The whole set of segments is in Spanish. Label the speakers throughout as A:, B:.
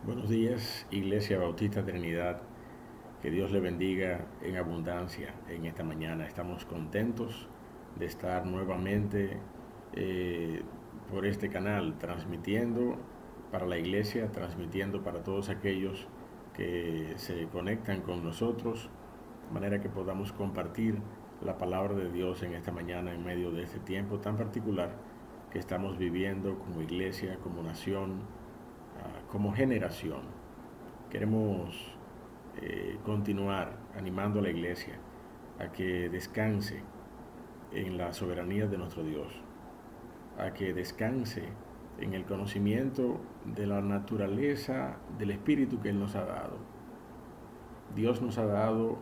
A: Buenos días, Iglesia Bautista Trinidad. Que Dios le bendiga en abundancia en esta mañana. Estamos contentos de estar nuevamente eh, por este canal, transmitiendo para la Iglesia, transmitiendo para todos aquellos que se conectan con nosotros, de manera que podamos compartir la palabra de Dios en esta mañana en medio de este tiempo tan particular que estamos viviendo como iglesia, como nación, como generación. Queremos continuar animando a la iglesia a que descanse en la soberanía de nuestro Dios, a que descanse en el conocimiento de la naturaleza del espíritu que Él nos ha dado. Dios nos ha dado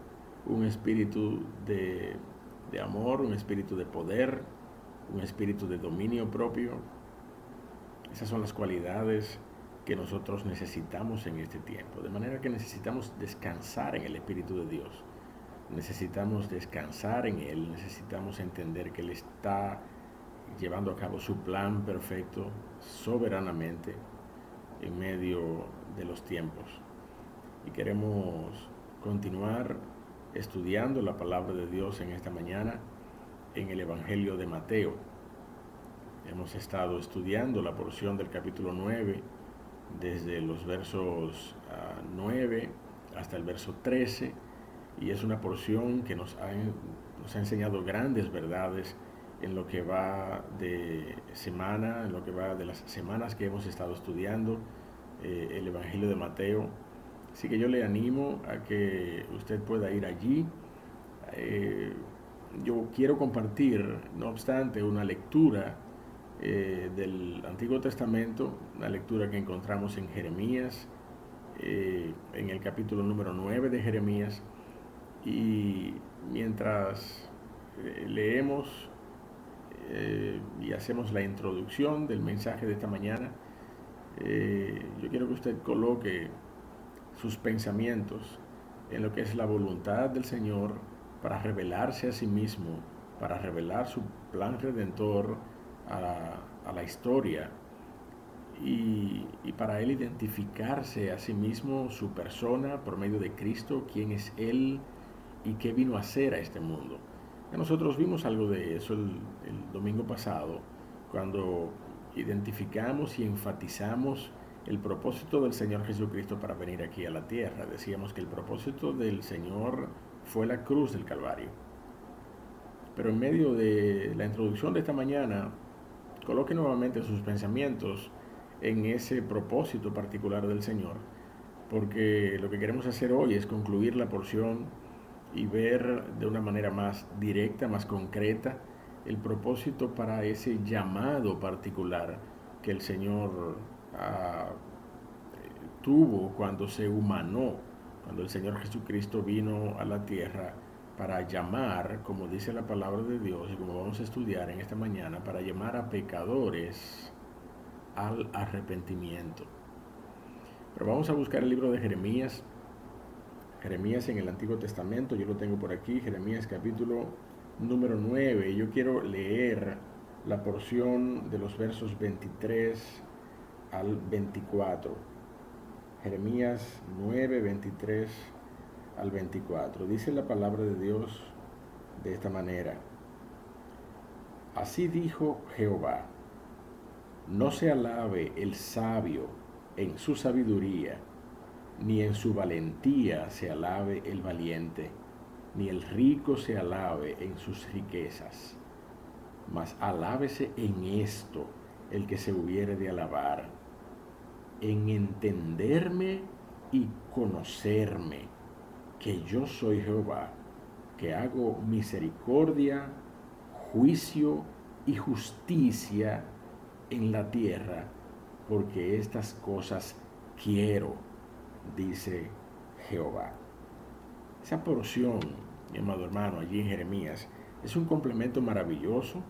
A: un espíritu de amor, un espíritu de poder, un espíritu de dominio propio. Esas son las cualidades que nosotros necesitamos en este tiempo. De manera que necesitamos descansar en el Espíritu de Dios. Necesitamos descansar en Él. Necesitamos entender que Él está llevando a cabo su plan perfecto, soberanamente, en medio de los tiempos. Y queremos continuar estudiando la palabra de Dios en esta mañana en el Evangelio de Mateo. Hemos estado estudiando la porción del capítulo 9 desde los versos 9 hasta el verso 13, y es una porción que nos ha enseñado grandes verdades en lo que va de semana, en lo que va de las semanas que hemos estado estudiando el Evangelio de Mateo. Así que yo le animo a que usted pueda ir allí. Eh, yo quiero compartir, no obstante, una lectura del Antiguo Testamento, una lectura que encontramos en Jeremías, en el capítulo número 9 de Jeremías. Y mientras leemos y hacemos la introducción del mensaje de esta mañana, yo quiero que usted coloque sus pensamientos en lo que es la voluntad del Señor para revelarse a sí mismo, para revelar su plan redentor a la historia, y para Él identificarse a sí mismo, su persona, por medio de Cristo, quién es Él y qué vino a hacer a este mundo. Nosotros vimos algo de eso el domingo pasado, cuando identificamos y enfatizamos el propósito del Señor Jesucristo para venir aquí a la tierra. Decíamos que el propósito del Señor fue la cruz del Calvario. Pero en medio de la introducción de esta mañana, coloque nuevamente sus pensamientos en ese propósito particular del Señor, porque lo que queremos hacer hoy es concluir la porción y ver de una manera más directa, más concreta, el propósito para ese llamado particular que el Señor tuvo cuando se humanó, cuando el Señor Jesucristo vino a la tierra para llamar, como dice la palabra de Dios y como vamos a estudiar en esta mañana, para llamar a pecadores al arrepentimiento. Pero vamos a buscar el libro de Jeremías. Jeremías en el Antiguo Testamento, yo lo tengo por aquí, Jeremías capítulo número 9. Yo quiero leer la porción de los versos 23 al 24. Jeremías 9, 23 al 24. Dice la palabra de Dios de esta manera: Así dijo Jehová, no se alabe el sabio en su sabiduría, ni en su valentía se alabe el valiente, ni el rico se alabe en sus riquezas, mas alábese en esto el que se hubiere de alabar, en entenderme y conocerme, que yo soy Jehová, que hago misericordia, juicio y justicia en la tierra, porque estas cosas quiero, dice Jehová. Esa porción, mi amado hermano, allí en Jeremías, es un complemento maravilloso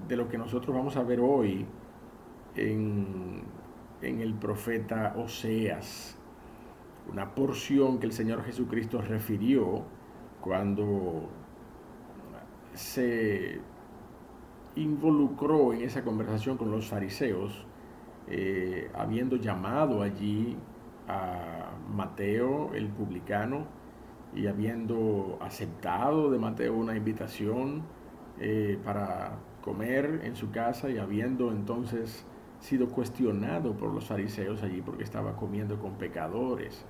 A: de lo que nosotros vamos a ver hoy en, en el profeta Oseas, una porción que el Señor Jesucristo refirió cuando se involucró en esa conversación con los fariseos habiendo llamado allí a Mateo el publicano y habiendo aceptado de Mateo una invitación para comer en su casa, y habiendo entonces sido cuestionado por los fariseos allí porque estaba comiendo con pecadores,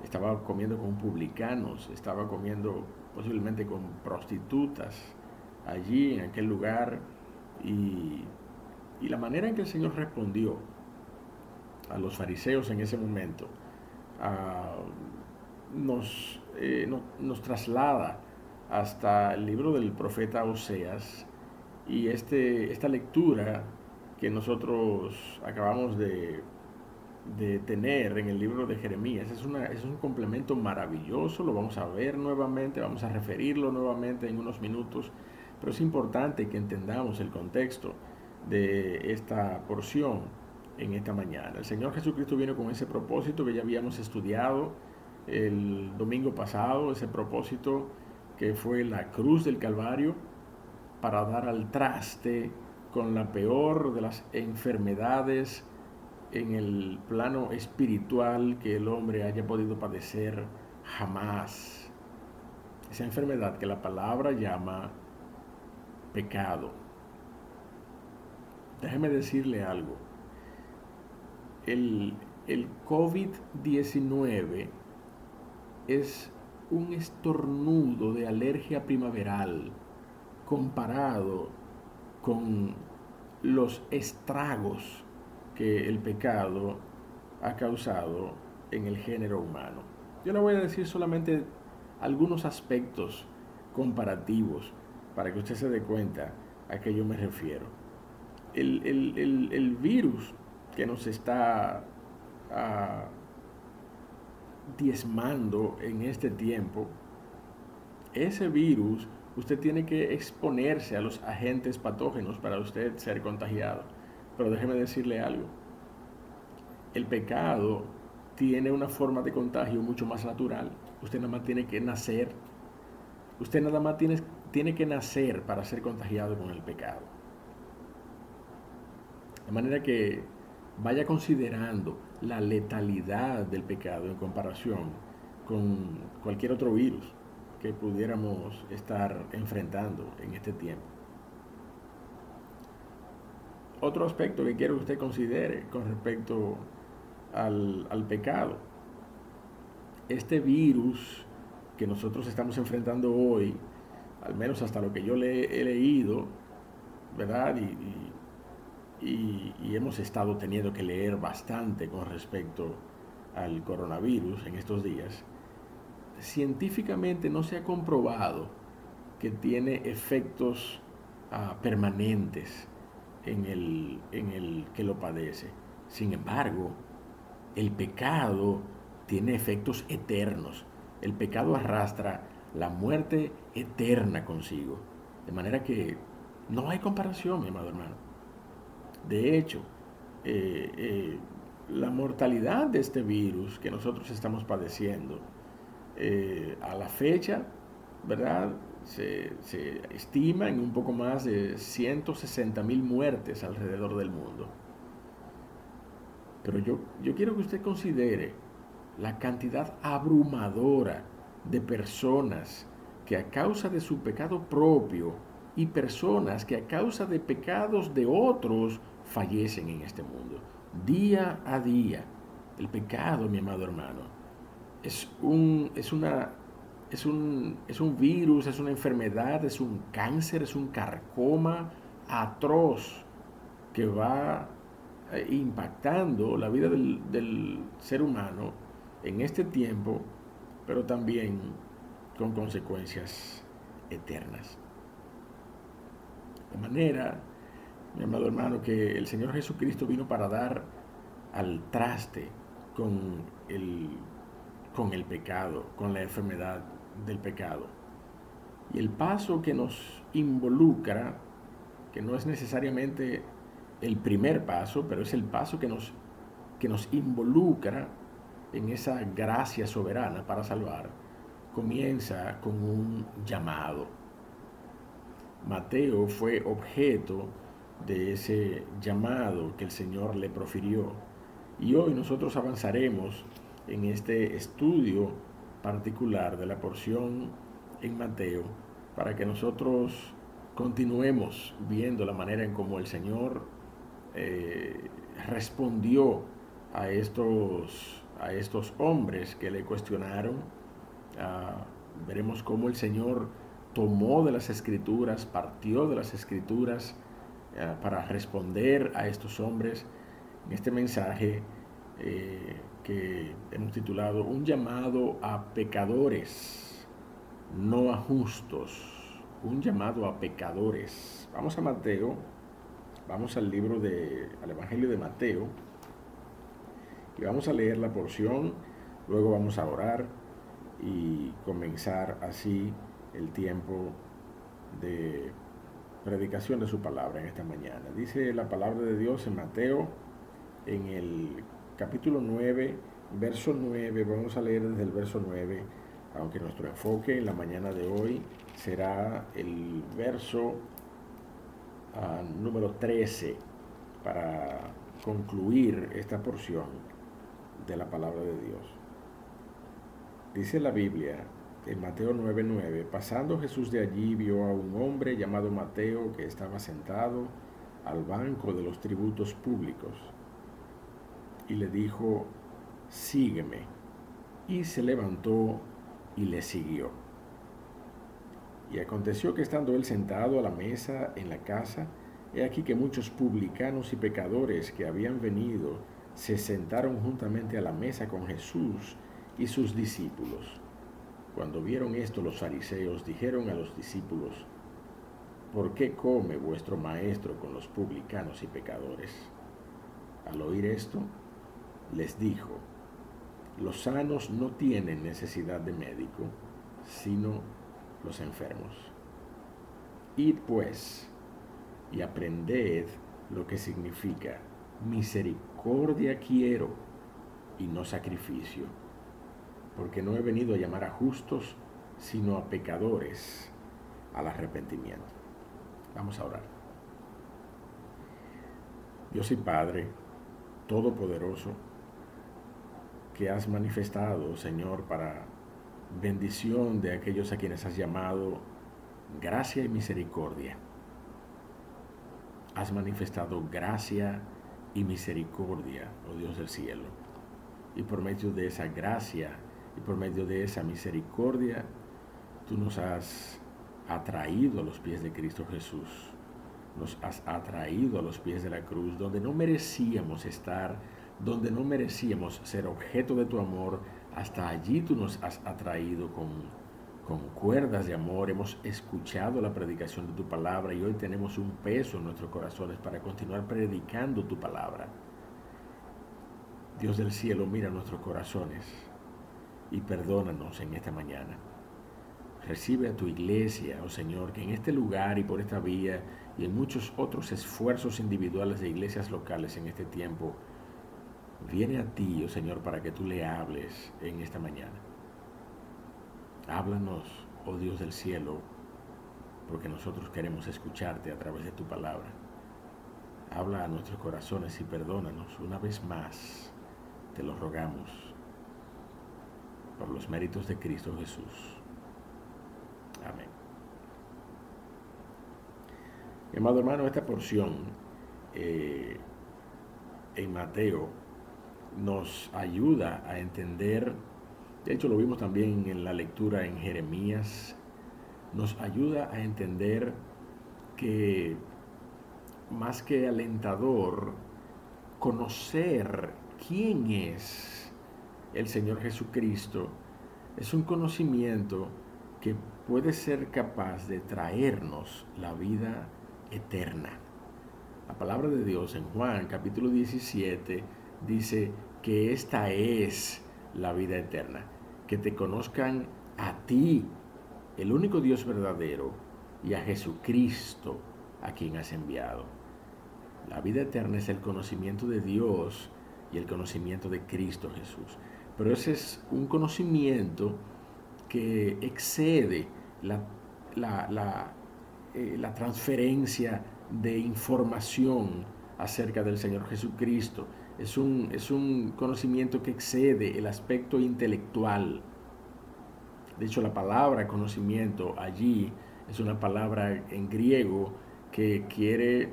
A: estaba comiendo con publicanos, estaba comiendo posiblemente con prostitutas allí en aquel lugar. Y, y la manera en que el Señor respondió a los fariseos en ese momento nos traslada hasta el libro del profeta Oseas, y esta lectura que nosotros acabamos de tener en el libro de Jeremías es un complemento maravilloso. Lo vamos a ver nuevamente, vamos a referirlo nuevamente en unos minutos, pero es importante que entendamos el contexto de esta porción en esta mañana. El Señor Jesucristo vino con ese propósito que ya habíamos estudiado el domingo pasado, ese propósito que fue la cruz del Calvario, para dar al traste con la peor de las enfermedades en el plano espiritual que el hombre haya podido padecer jamás. Esa enfermedad que la palabra llama pecado. Déjeme decirle algo. El, el COVID-19 es un estornudo de alergia primaveral comparado con los estragos que el pecado ha causado en el género humano. Yo le voy a decir solamente algunos aspectos comparativos para que usted se dé cuenta a qué yo me refiero. El virus que nos está uh, diezmando en este tiempo, ese virus, usted tiene que exponerse a los agentes patógenos para usted ser contagiado. Pero déjeme decirle algo. El pecado tiene una forma de contagio mucho más natural. Usted nada más tiene que nacer. Usted nada más tiene que nacer para ser contagiado con el pecado. De manera que vaya considerando la letalidad del pecado en comparación con cualquier otro virus que pudiéramos estar enfrentando en este tiempo. Otro aspecto que quiero que usted considere con respecto al pecado. Este virus que nosotros estamos enfrentando hoy, al menos hasta lo que yo he leído, ¿verdad? Y hemos estado teniendo que leer bastante con respecto al coronavirus en estos días. Científicamente no se ha comprobado que tiene efectos permanentes en el que lo padece. Sin embargo, el pecado tiene efectos eternos. El pecado arrastra la muerte eterna consigo. De manera que no hay comparación, mi amado hermano. De hecho, la mortalidad de este virus que nosotros estamos padeciendo, a la fecha, ¿verdad? Se estima en un poco más de 160,000 muertes alrededor del mundo. Pero yo quiero que usted considere la cantidad abrumadora de personas que a causa de su pecado propio y personas que a causa de pecados de otros fallecen en este mundo. Día a día, el pecado, mi amado hermano, es un virus, es una enfermedad, es un cáncer, es un carcoma atroz que va impactando la vida del ser humano en este tiempo, pero también con consecuencias eternas. De manera, mi amado hermano, que el Señor Jesucristo vino para dar al traste con el pecado, con la enfermedad del pecado. Y el paso que nos involucra, que no es necesariamente el primer paso, pero es el paso que nos involucra en esa gracia soberana para salvar, comienza con un llamado. Mateo fue objeto de ese llamado que el Señor le profirió. Y hoy nosotros avanzaremos en este estudio particular de la porción en Mateo para que nosotros continuemos viendo la manera en cómo el Señor eh, respondió a estos hombres que le cuestionaron. Veremos cómo el Señor tomó de las escrituras, partió de las escrituras para responder a estos hombres en este mensaje que hemos titulado Un llamado a pecadores, no a justos. Un llamado a pecadores. Vamos a Mateo, vamos al al Evangelio de Mateo y vamos a leer la porción, luego vamos a orar y comenzar así el tiempo de predicación de su palabra en esta mañana. Dice la palabra de Dios en Mateo, en el capítulo 9, verso 9, vamos a leer desde el verso 9, aunque nuestro enfoque en la mañana de hoy será el verso número 13 para concluir esta porción de la palabra de Dios. Dice la Biblia en Mateo 9:9, pasando Jesús de allí vio a un hombre llamado Mateo que estaba sentado al banco de los tributos públicos y le dijo, sígueme. Y se levantó y le siguió. Y aconteció que estando él sentado a la mesa en la casa, he aquí que muchos publicanos y pecadores que habían venido se sentaron juntamente a la mesa con Jesús y sus discípulos. Cuando vieron esto los fariseos dijeron a los discípulos, ¿por qué come vuestro maestro con los publicanos y pecadores? Al oír esto, les dijo, los sanos no tienen necesidad de médico, sino los enfermos. Id pues y aprended lo que significa misericordia quiero y no sacrificio, porque no he venido a llamar a justos, sino a pecadores al arrepentimiento. Vamos a orar. Dios y Padre Todopoderoso, que has manifestado, Señor, para bendición de aquellos a quienes has llamado gracia y misericordia. Has manifestado gracia y misericordia, oh Dios del cielo. Y por medio de esa gracia y por medio de esa misericordia, tú nos has atraído a los pies de Cristo Jesús. Nos has atraído a los pies de la cruz, donde no merecíamos estar, donde no merecíamos ser objeto de tu amor. Hasta allí tú nos has atraído con cuerdas de amor. Hemos escuchado la predicación de tu palabra y hoy tenemos un peso en nuestros corazones para continuar predicando tu palabra. Dios del cielo, mira nuestros corazones y perdónanos en esta mañana. Recibe a tu iglesia, oh Señor, que en este lugar y por esta vía y en muchos otros esfuerzos individuales de iglesias locales en este tiempo, viene a ti, oh Señor, para que tú le hables en esta mañana. Háblanos, oh Dios del cielo, porque nosotros queremos escucharte a través de tu palabra. Habla a nuestros corazones y perdónanos una vez más, te lo rogamos, por los méritos de Cristo Jesús. Amén. Amado hermano, esta porción en Mateo nos ayuda a entender, de hecho lo vimos también en la lectura en Jeremías, nos ayuda a entender que más que alentador, conocer quién es el Señor Jesucristo es un conocimiento que puede ser capaz de traernos la vida eterna. La palabra de Dios en Juan capítulo 17 dice que esta es la vida eterna, que te conozcan a ti, el único Dios verdadero, y a Jesucristo, a quien has enviado. La vida eterna es el conocimiento de Dios y el conocimiento de Cristo Jesús. Pero ese es un conocimiento que excede la transferencia de información acerca del Señor Jesucristo. Es un conocimiento que excede el aspecto intelectual. De hecho, la palabra conocimiento allí es una palabra en griego que quiere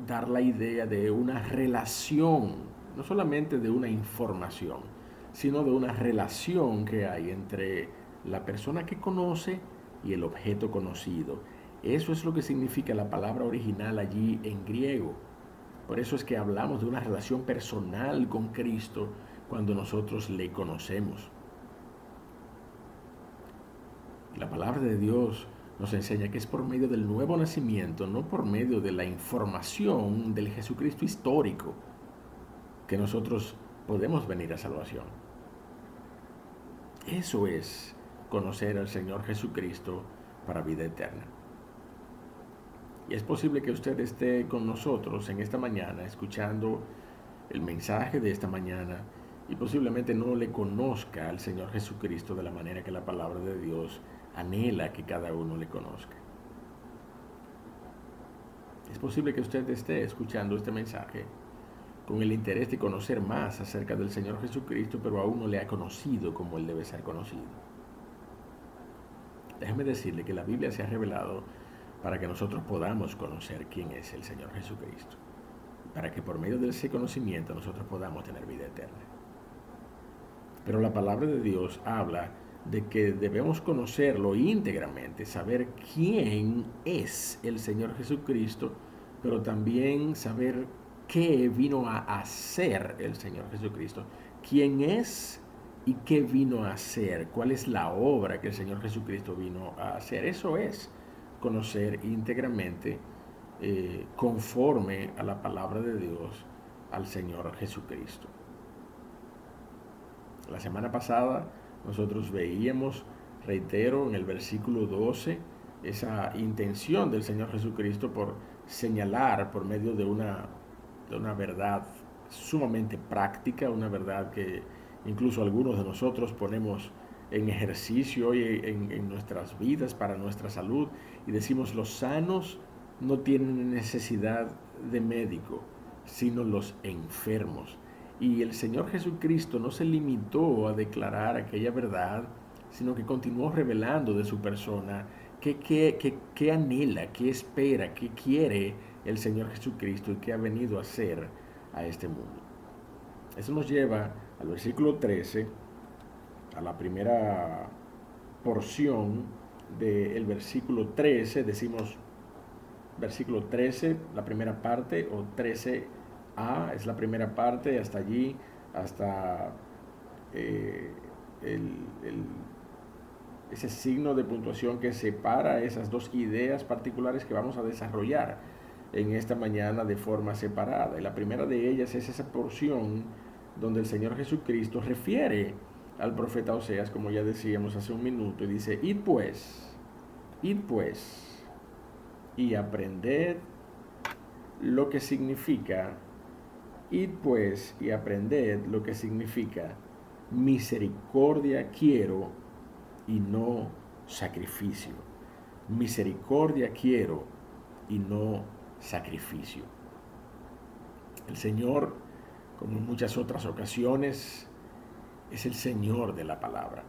A: dar la idea de una relación, no solamente de una información, sino de una relación que hay entre la persona que conoce y el objeto conocido. Eso es lo que significa la palabra original allí en griego. Por eso es que hablamos de una relación personal con Cristo cuando nosotros le conocemos. La palabra de Dios nos enseña que es por medio del nuevo nacimiento, no por medio de la información del Jesucristo histórico, que nosotros podemos venir a salvación. Eso es conocer al Señor Jesucristo para vida eterna. Y es posible que usted esté con nosotros en esta mañana escuchando el mensaje de esta mañana y posiblemente no le conozca al Señor Jesucristo de la manera que la palabra de Dios anhela que cada uno le conozca. Es posible que usted esté escuchando este mensaje con el interés de conocer más acerca del Señor Jesucristo, pero aún no le ha conocido como Él debe ser conocido. Déjeme decirle que la Biblia se ha revelado para que nosotros podamos conocer quién es el Señor Jesucristo, para que por medio de ese conocimiento nosotros podamos tener vida eterna. Pero la palabra de Dios habla de que debemos conocerlo íntegramente, saber quién es el Señor Jesucristo, pero también saber qué vino a hacer el Señor Jesucristo, quién es y qué vino a hacer, cuál es la obra que el Señor Jesucristo vino a hacer. Eso es conocer íntegramente, conforme a la palabra de Dios, al Señor Jesucristo. La semana pasada nosotros veíamos, reitero, en el versículo 12, esa intención del Señor Jesucristo por señalar por medio de una verdad sumamente práctica, una verdad que incluso algunos de nosotros ponemos en ejercicio hoy en nuestras vidas para nuestra salud, y decimos: los sanos no tienen necesidad de médico, sino los enfermos. Y el Señor Jesucristo no se limitó a declarar aquella verdad, sino que continuó revelando de su persona qué anhela, qué espera, qué quiere el Señor Jesucristo y qué ha venido a hacer a este mundo. Eso nos lleva al versículo 13, a la primera porción del versículo 13. Decimos versículo 13, la primera parte, o 13a es la primera parte, hasta allí, hasta ese signo de puntuación que separa esas dos ideas particulares que vamos a desarrollar en esta mañana de forma separada. Y la primera de ellas es esa porción donde el Señor Jesucristo refiere al profeta Oseas, como ya decíamos hace un minuto, y dice: id pues, y aprended lo que significa, id pues y aprended lo que significa: misericordia quiero y no sacrificio. Misericordia quiero y no sacrificio. El Señor, como en muchas otras ocasiones, es el Señor de la palabra.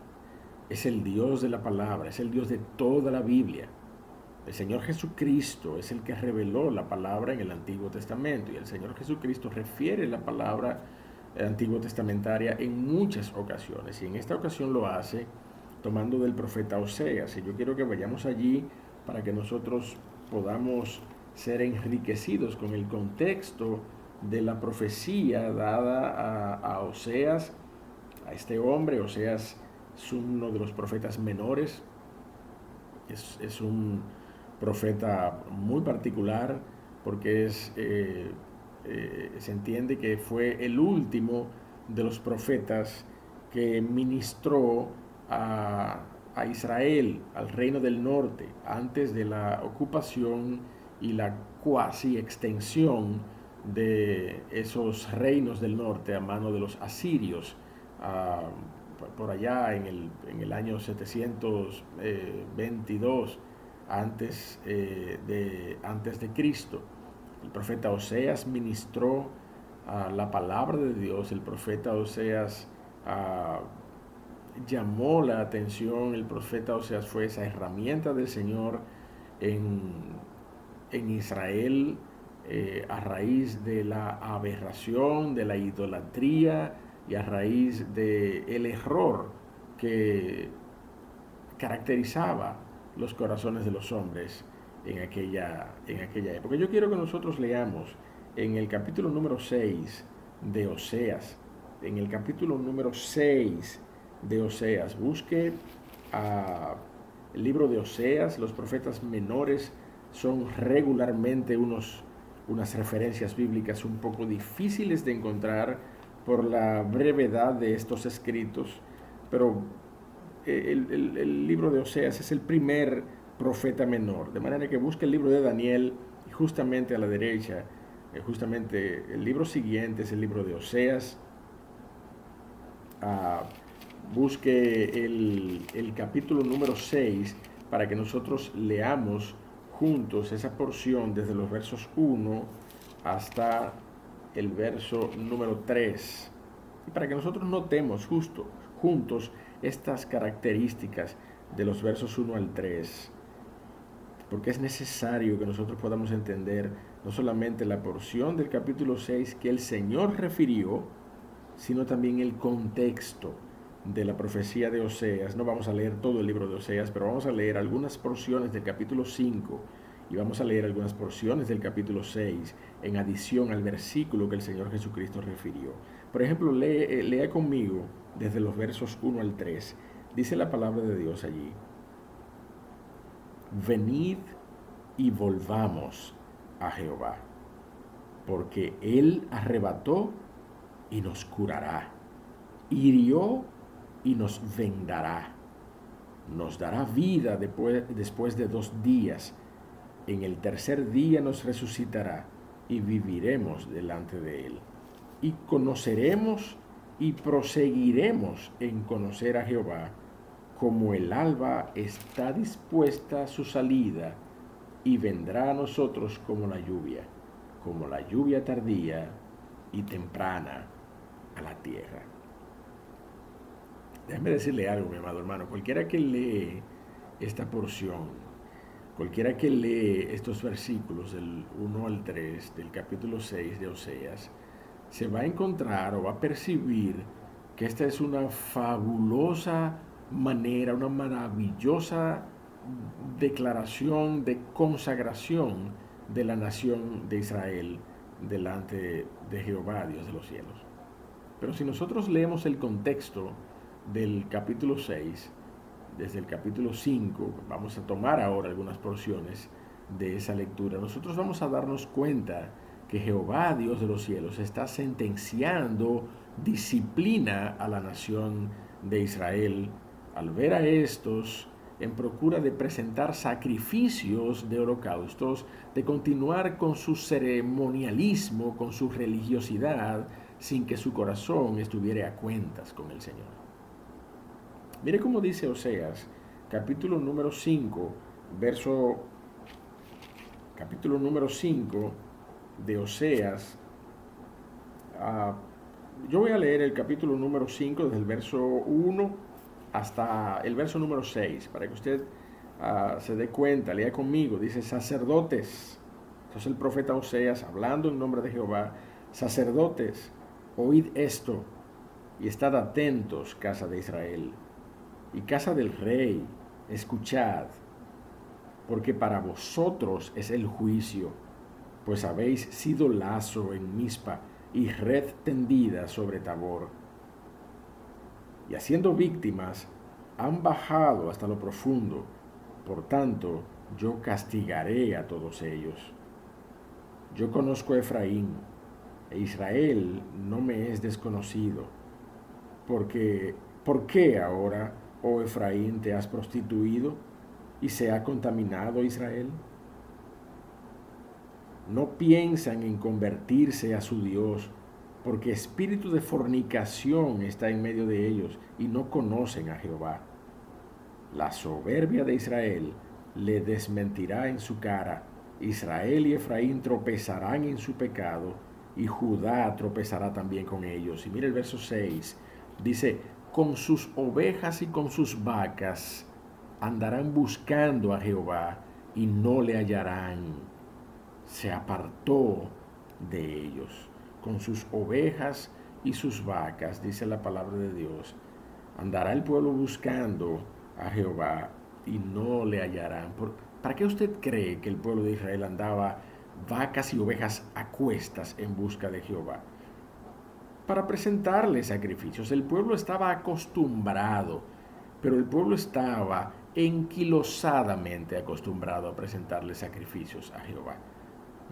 A: Es el Dios de la palabra, es el Dios de toda la Biblia. El Señor Jesucristo es el que reveló la palabra en el Antiguo Testamento, y el Señor Jesucristo refiere la palabra antiguo testamentaria en muchas ocasiones, y en esta ocasión lo hace tomando del profeta Oseas. Y yo quiero que vayamos allí para que nosotros podamos ser enriquecidos con el contexto de la profecía dada a Oseas, a este hombre. Oseas es uno de los profetas menores, es un profeta muy particular porque se entiende que fue el último de los profetas que ministró a Israel, al reino del norte, antes de la ocupación y la cuasi extensión de esos reinos del norte a mano de los asirios, por allá en el año 722 antes de Cristo. El profeta Oseas ministró la palabra de Dios. El profeta Oseas llamó la atención. El profeta Oseas fue esa herramienta del Señor en Israel, a raíz de la aberración, de la idolatría y a raíz del error que caracterizaba los corazones de los hombres en aquella época. Yo quiero que nosotros leamos en el capítulo número 6 de Oseas, en el capítulo número 6 de Oseas, busque el libro de Oseas. Los profetas menores son regularmente unas referencias bíblicas un poco difíciles de encontrar por la brevedad de estos escritos, pero el libro de Oseas es el primer profeta menor, de manera que busque el libro de Daniel y justamente a la derecha, justamente el libro siguiente es el libro de Oseas. Busque el capítulo número 6 para que nosotros leamos juntos esa porción desde los versos 1 hasta el verso número 3, y para que nosotros notemos juntos estas características de los versos 1 al 3, porque es necesario que nosotros podamos entender no solamente la porción del capítulo 6 que el Señor refirió, sino también el contexto de la profecía de Oseas. No vamos a leer todo el libro de Oseas, pero vamos a leer algunas porciones del capítulo 5 y vamos a leer algunas porciones del capítulo 6 en adición al versículo que el Señor Jesucristo refirió. Por ejemplo, lea conmigo desde los versos 1 al 3. Dice la palabra de Dios allí: venid y volvamos a Jehová, porque Él arrebató y nos curará, hirió y nos vendará, nos dará vida después de 2 días, en el tercer día nos resucitará y viviremos delante de Él. Y conoceremos y proseguiremos en conocer a Jehová, como el alba está dispuesta a su salida, y vendrá a nosotros como la lluvia tardía y temprana a la tierra. Déjame decirle algo, mi amado hermano. Cualquiera que lee esta porción, cualquiera que lee estos versículos del 1 al 3 del capítulo 6 de Oseas, se va a encontrar o va a percibir que esta es una fabulosa manera, una maravillosa declaración de consagración de la nación de Israel delante de Jehová, Dios de los cielos. Pero si nosotros leemos el contexto del capítulo 6, desde el capítulo 5, vamos a tomar ahora algunas porciones de esa lectura, nosotros vamos a darnos cuenta que Jehová, Dios de los cielos, está sentenciando disciplina a la nación de Israel al ver a estos en procura de presentar sacrificios de holocaustos, de continuar con su ceremonialismo, con su religiosidad, sin que su corazón estuviera a cuentas con el Señor. Mire cómo dice Oseas, capítulo número 5, capítulo número 5 de Oseas. Yo voy a leer el capítulo número 5 desde el verso 1 hasta el verso número 6, para que usted se dé cuenta, lea conmigo. Dice: sacerdotes, entonces el profeta Oseas hablando en nombre de Jehová: sacerdotes, oíd esto y estad atentos, casa de Israel, y casa del rey, escuchad, porque para vosotros es el juicio, pues habéis sido lazo en Mizpa y red tendida sobre Tabor, y haciendo víctimas han bajado hasta lo profundo. Por tanto, yo castigaré a todos ellos. Yo conozco a Efraín, e Israel no me es desconocido. ¿Por qué ahora, oh Efraín, te has prostituido y se ha contaminado Israel? No piensan en convertirse a su Dios, porque espíritu de fornicación está en medio de ellos y no conocen a Jehová. La soberbia de Israel le desmentirá en su cara. Israel y Efraín tropezarán en su pecado y Judá tropezará también con ellos. Y mira el verso 6, dice, con sus ovejas y con sus vacas andarán buscando a Jehová y no le hallarán. Se apartó de ellos. Con sus ovejas y sus vacas, dice la palabra de Dios, andará el pueblo buscando a Jehová y no le hallarán. ¿Para qué usted cree que el pueblo de Israel andaba vacas y ovejas a cuestas en busca de Jehová? Para presentarle sacrificios. El pueblo estaba acostumbrado, pero el pueblo estaba enquilosadamente acostumbrado a presentarle sacrificios a Jehová.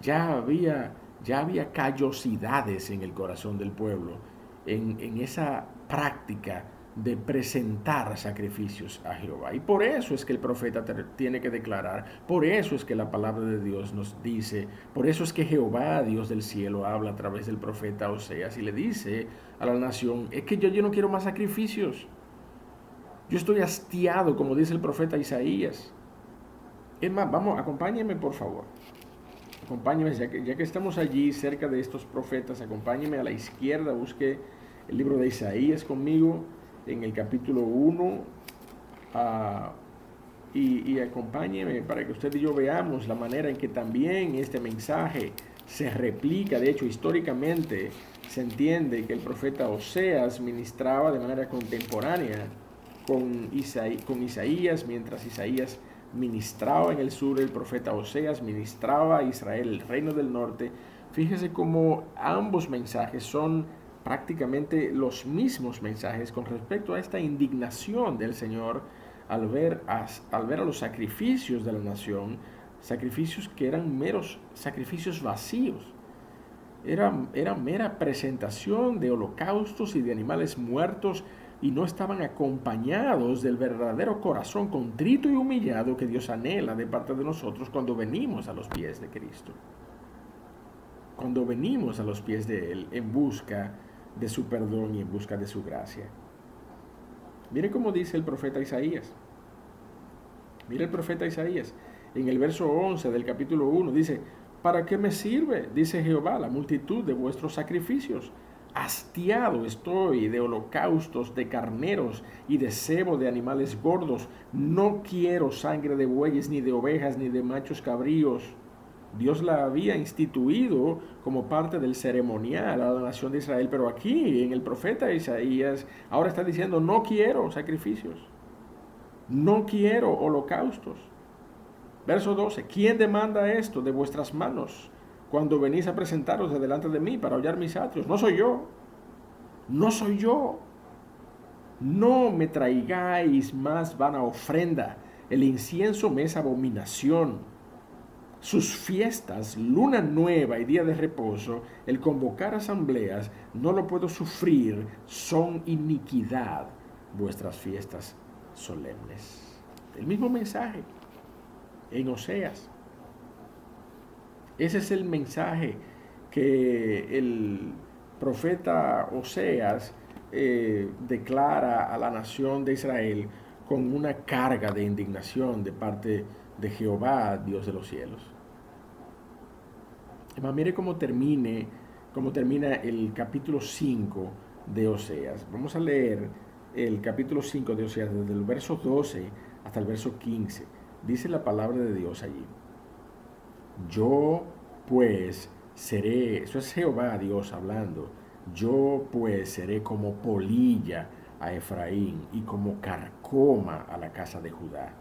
A: Ya había callosidades en el corazón del pueblo, en esa práctica de presentar sacrificios a Jehová. Y por eso es que el profeta tiene que declarar, por eso es que la palabra de Dios nos dice, por eso es que Jehová, Dios del cielo, habla a través del profeta Oseas y le dice a la nación, es que yo no quiero más sacrificios. Yo estoy hastiado, como dice el profeta Isaías. Es más, vamos, acompáñenme por favor. Acompáñeme, ya que estamos allí cerca de estos profetas, acompáñeme a la izquierda, busque el libro de Isaías conmigo en el capítulo 1 y acompáñeme para que usted y yo veamos la manera en que también este mensaje se replica. De hecho, históricamente se entiende que el profeta Oseas ministraba de manera contemporánea con Isaías, mientras Isaías ministraba en el sur, el profeta Oseas ministraba a Israel, el reino del norte. Fíjese cómo ambos mensajes son prácticamente los mismos mensajes con respecto a esta indignación del Señor al ver a los sacrificios de la nación, sacrificios que eran meros sacrificios vacíos. Era mera presentación de holocaustos y de animales muertos y no estaban acompañados del verdadero corazón contrito y humillado que Dios anhela de parte de nosotros cuando venimos a los pies de Cristo. Cuando venimos a los pies de Él en busca de su perdón y en busca de su gracia. Mire cómo dice el profeta Isaías. Mire el profeta Isaías. En el verso 11 del capítulo 1 dice, ¿para qué me sirve, dice Jehová, la multitud de vuestros sacrificios? Hastiado estoy de holocaustos, de carneros y de cebo de animales gordos. No quiero sangre de bueyes, ni de ovejas, ni de machos cabríos. Dios la había instituido como parte del ceremonial a la nación de Israel, pero aquí en el profeta Isaías ahora está diciendo, no quiero sacrificios, no quiero holocaustos. Verso 12, ¿quién demanda esto de vuestras manos cuando venís a presentaros delante de mí para hollar mis atrios? No soy yo, no soy yo. No me traigáis más vana ofrenda, el incienso me es abominación. Sus fiestas, luna nueva y día de reposo, el convocar asambleas, no lo puedo sufrir, son iniquidad vuestras fiestas solemnes. El mismo mensaje en Oseas. Ese es el mensaje que el profeta Oseas declara a la nación de Israel con una carga de indignación de parte de Jehová, Dios de los cielos. Además, mire cómo termina el capítulo 5 de Oseas. Vamos a leer el capítulo 5 de Oseas desde el verso 12 hasta el verso 15. Dice la palabra de Dios allí. Yo pues seré, eso es Jehová Dios hablando, yo pues seré como polilla a Efraín y como carcoma a la casa de Judá.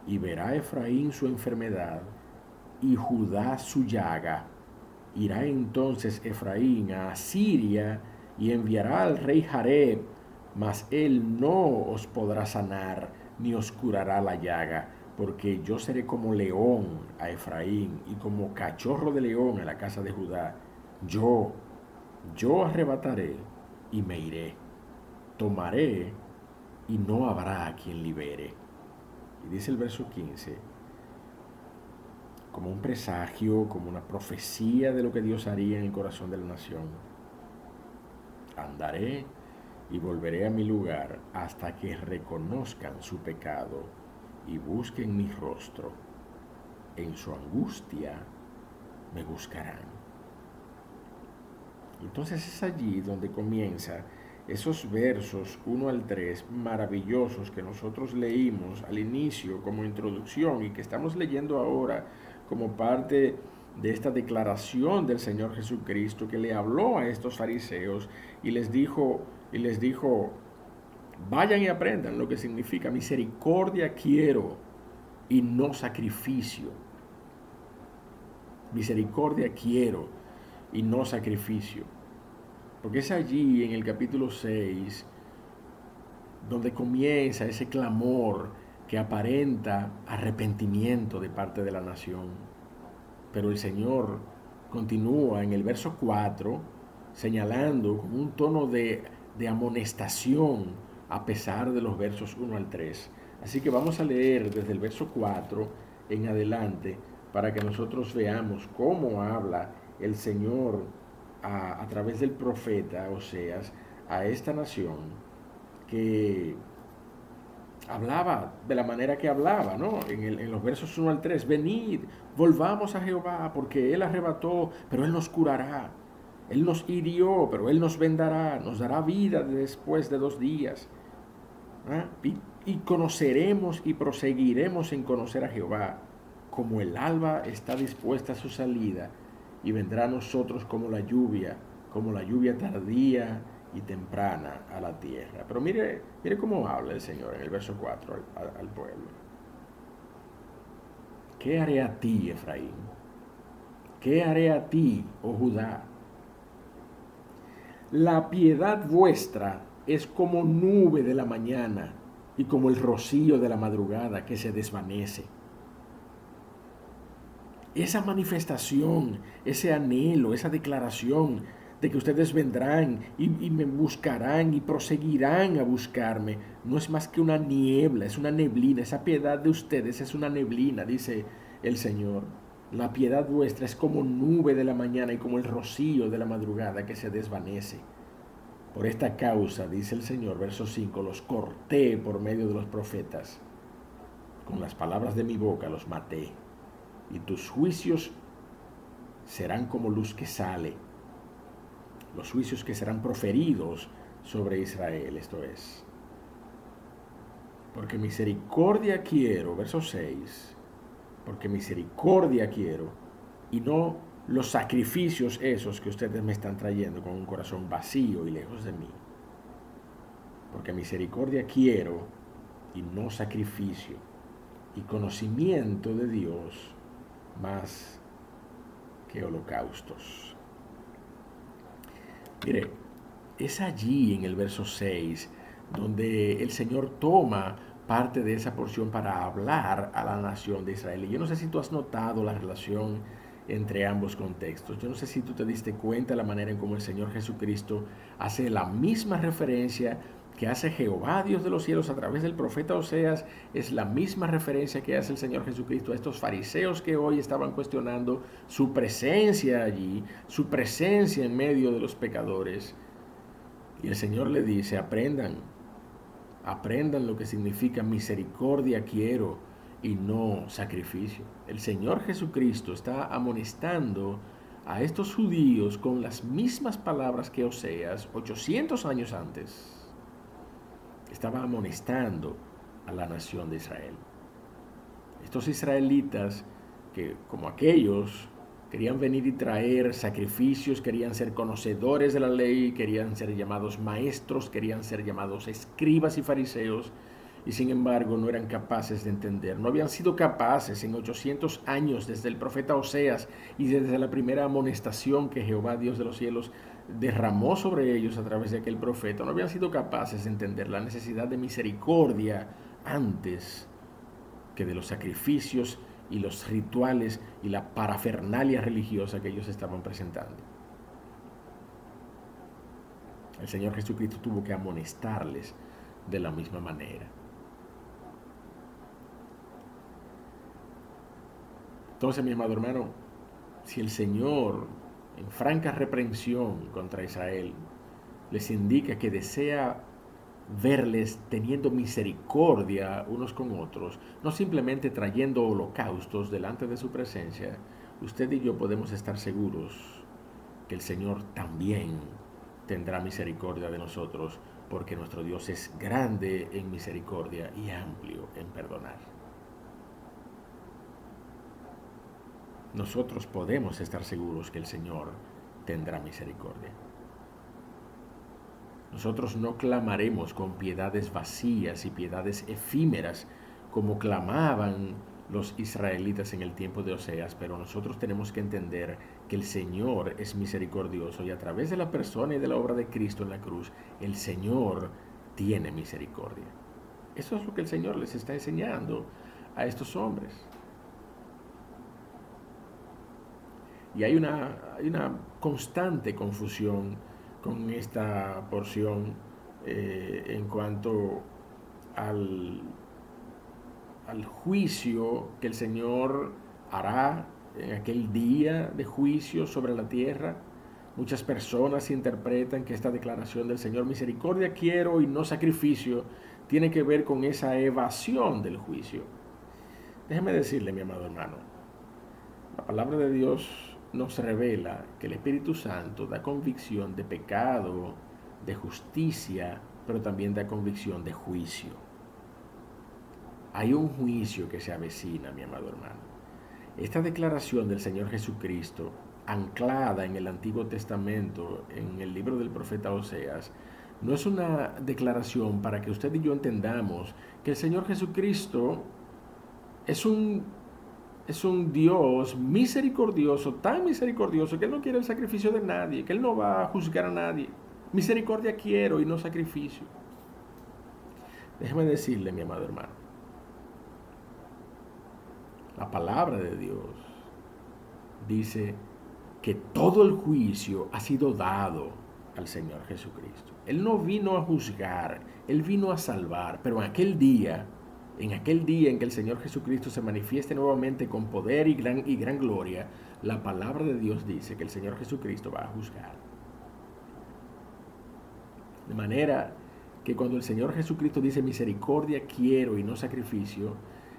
A: Y verá Efraín su enfermedad y Judá su llaga. Irá entonces Efraín a Asiria y enviará al rey Jareb, mas él no os podrá sanar ni os curará la llaga, porque yo seré como león a Efraín y como cachorro de león a la casa de Judá. Yo arrebataré y me iré, tomaré y no habrá a quien libere. Y dice el verso 15, como un presagio, como una profecía de lo que Dios haría en el corazón de la nación. Andaré y volveré a mi lugar hasta que reconozcan su pecado y busquen mi rostro, en su angustia me buscarán. Entonces es allí donde comienza esos versos 1 al 3 maravillosos que nosotros leímos al inicio como introducción y que estamos leyendo ahora como parte de esta declaración del Señor Jesucristo que le habló a estos fariseos y les dijo, vayan y aprendan lo que significa misericordia quiero y no sacrificio. Misericordia quiero y no sacrificio. Porque es allí en el capítulo 6 donde comienza ese clamor que aparenta arrepentimiento de parte de la nación. Pero el Señor continúa en el verso 4 señalando con un tono de amonestación a pesar de los versos 1 al 3. Así que vamos a leer desde el verso 4 en adelante para que nosotros veamos cómo habla el Señor a través del profeta Oseas a esta nación que hablaba de la manera que hablaba, ¿no? En los versos 1 al 3, venid, volvamos a Jehová, porque Él arrebató, pero Él nos curará. Él nos hirió, pero Él nos vendará, nos dará vida después de 2 días. ¿Ah? Y conoceremos y proseguiremos en conocer a Jehová, como el alba está dispuesta a su salida, y vendrá a nosotros como la lluvia tardía y temprana a la tierra. Pero mire cómo habla el Señor en el verso 4 al pueblo. ¿Qué haré a ti, Efraín? ¿Qué haré a ti, oh Judá? La piedad vuestra es como nube de la mañana y como el rocío de la madrugada que se desvanece. Esa manifestación, ese anhelo, esa declaración de que ustedes vendrán y me buscarán y proseguirán a buscarme, no es más que una niebla, es una neblina. Esa piedad de ustedes es una neblina, dice el Señor. La piedad vuestra es como nube de la mañana y como el rocío de la madrugada que se desvanece. Por esta causa, dice el Señor, verso 5, los corté por medio de los profetas. Con las palabras de mi boca los maté. Y tus juicios serán como luz que sale. Los juicios que serán proferidos sobre Israel, esto es. Porque misericordia quiero, verso 6, porque misericordia quiero y no los sacrificios esos que ustedes me están trayendo con un corazón vacío y lejos de mí. Porque misericordia quiero y no sacrificio y conocimiento de Dios más que holocaustos. Mire, es allí en el verso 6 donde el Señor toma parte de esa porción para hablar a la nación de Israel. Y yo no sé si tú has notado la relación entre ambos contextos. Yo no sé si tú te diste cuenta de la manera en cómo el Señor Jesucristo hace la misma referencia que hace Jehová, Dios de los cielos, a través del profeta Oseas. Es la misma referencia que hace el Señor Jesucristo a estos fariseos que hoy estaban cuestionando su presencia allí, su presencia en medio de los pecadores. Y el Señor le dice, aprendan lo que significa misericordia quiero y no sacrificio. El Señor Jesucristo está amonestando a estos judíos con las mismas palabras que Oseas 800 años antes estaba amonestando a la nación de Israel. Estos israelitas que, como aquellos, querían venir y traer sacrificios, querían ser conocedores de la ley, querían ser llamados maestros, querían ser llamados escribas y fariseos, y sin embargo no eran capaces de entender. No habían sido capaces en 800 años desde el profeta Oseas y desde la primera amonestación que Jehová, Dios de los cielos, derramó sobre ellos a través de aquel profeta. No habían sido capaces de entender la necesidad de misericordia antes que de los sacrificios y los rituales y la parafernalia religiosa que ellos estaban presentando. El Señor Jesucristo tuvo que amonestarles de la misma manera. Entonces, mi amado hermano, si el Señor, en franca reprensión contra Israel, les indica que desea verles teniendo misericordia unos con otros, no simplemente trayendo holocaustos delante de su presencia, usted y yo podemos estar seguros que el Señor también tendrá misericordia de nosotros, porque nuestro Dios es grande en misericordia y amplio en perdonar. Nosotros podemos estar seguros que el Señor tendrá misericordia. Nosotros no clamaremos con piedades vacías y piedades efímeras como clamaban los israelitas en el tiempo de Oseas, pero nosotros tenemos que entender que el Señor es misericordioso y a través de la persona y de la obra de Cristo en la cruz, el Señor tiene misericordia. Eso es lo que el Señor les está enseñando a estos hombres. Y hay una constante confusión con esta porción en cuanto al, al juicio que el Señor hará en aquel día de juicio sobre la tierra. Muchas personas interpretan que esta declaración del Señor, misericordia quiero y no sacrificio, tiene que ver con esa evasión del juicio. Déjeme decirle, mi amado hermano, la palabra de Dios nos revela que el Espíritu Santo da convicción de pecado, de justicia, pero también da convicción de juicio. Hay un juicio que se avecina, mi amado hermano. Esta declaración del Señor Jesucristo, anclada en el Antiguo Testamento, en el libro del profeta Oseas, no es una declaración para que usted y yo entendamos que el Señor Jesucristo es un Dios misericordioso, tan misericordioso, que Él no quiere el sacrificio de nadie, que Él no va a juzgar a nadie. Misericordia quiero y no sacrificio. Déjeme decirle, mi amado hermano, la palabra de Dios dice que todo el juicio ha sido dado al Señor Jesucristo. Él no vino a juzgar, Él vino a salvar, pero en aquel día en que el Señor Jesucristo se manifieste nuevamente con poder y gran gloria, la palabra de Dios dice que el Señor Jesucristo va a juzgar. De manera que cuando el Señor Jesucristo dice misericordia quiero y no sacrificio,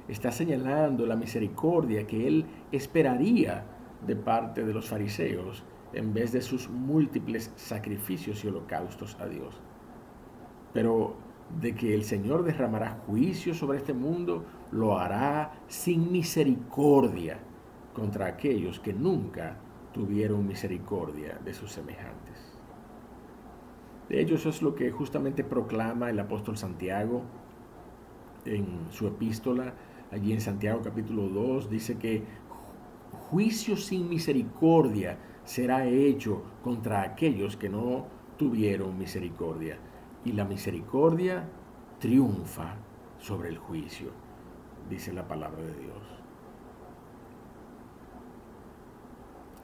A: está señalando la misericordia que Él esperaría de parte de los fariseos en vez de sus múltiples sacrificios y holocaustos a Dios. Pero de que el Señor derramará juicio sobre este mundo, lo hará sin misericordia contra aquellos que nunca tuvieron misericordia de sus semejantes. De hecho, eso es lo que justamente proclama el apóstol Santiago en su epístola. Allí en Santiago capítulo 2 dice que juicio sin misericordia será hecho contra aquellos que no tuvieron misericordia. Y la misericordia triunfa sobre el juicio, dice la palabra de Dios.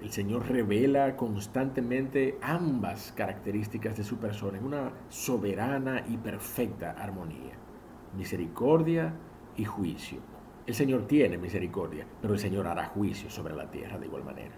A: El Señor revela constantemente ambas características de su persona en una soberana y perfecta armonía. Misericordia y juicio. El Señor tiene misericordia, pero el Señor hará juicio sobre la tierra de igual manera.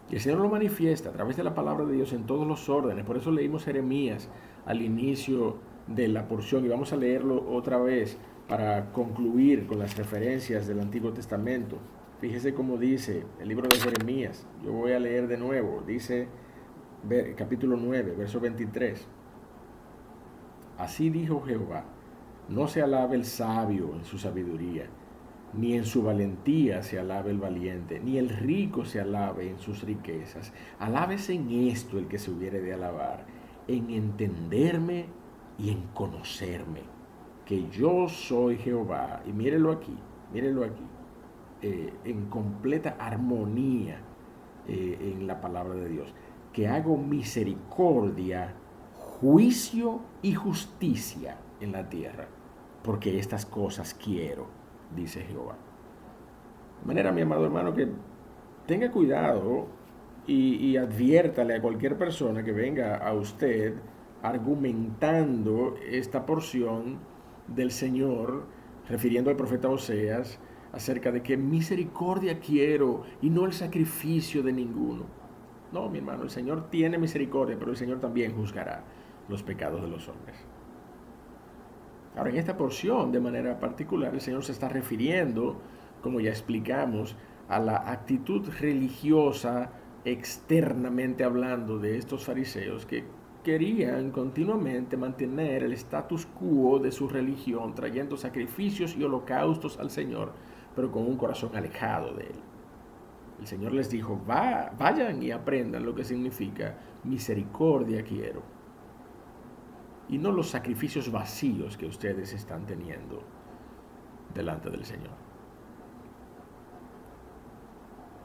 A: Y el Señor lo manifiesta a través de la palabra de Dios en todos los órdenes. Por eso leímos Jeremías al inicio de la porción y vamos a leerlo otra vez para concluir con las referencias del Antiguo Testamento. Fíjese cómo dice el libro de Jeremías. Yo voy a leer de nuevo. Dice capítulo 9, verso 23. Así dijo Jehová, no se alabe el sabio en su sabiduría, ni en su valentía se alabe el valiente, ni el rico se alabe en sus riquezas. Alábese en esto el que se hubiere de alabar, en entenderme y en conocerme, que yo soy Jehová. Y mírelo aquí, en completa armonía en la palabra de Dios, que hago misericordia, juicio y justicia en la tierra, porque estas cosas quiero, dice Jehová. De manera, mi amado hermano, que tenga cuidado y adviértale a cualquier persona que venga a usted argumentando esta porción del Señor, refiriendo al profeta Oseas, acerca de que misericordia quiero y no el sacrificio de ninguno. No, mi hermano, el Señor tiene misericordia, pero el Señor también juzgará. los pecados de los hombres. Ahora, en esta porción, de manera particular, el Señor se está refiriendo, como ya explicamos, a la actitud religiosa, externamente hablando, de estos fariseos que querían continuamente mantener el status quo de su religión, trayendo sacrificios y holocaustos al Señor, pero con un corazón alejado de Él. El Señor les dijo, vayan y aprendan lo que significa misericordia quiero, y no los sacrificios vacíos que ustedes están teniendo delante del Señor.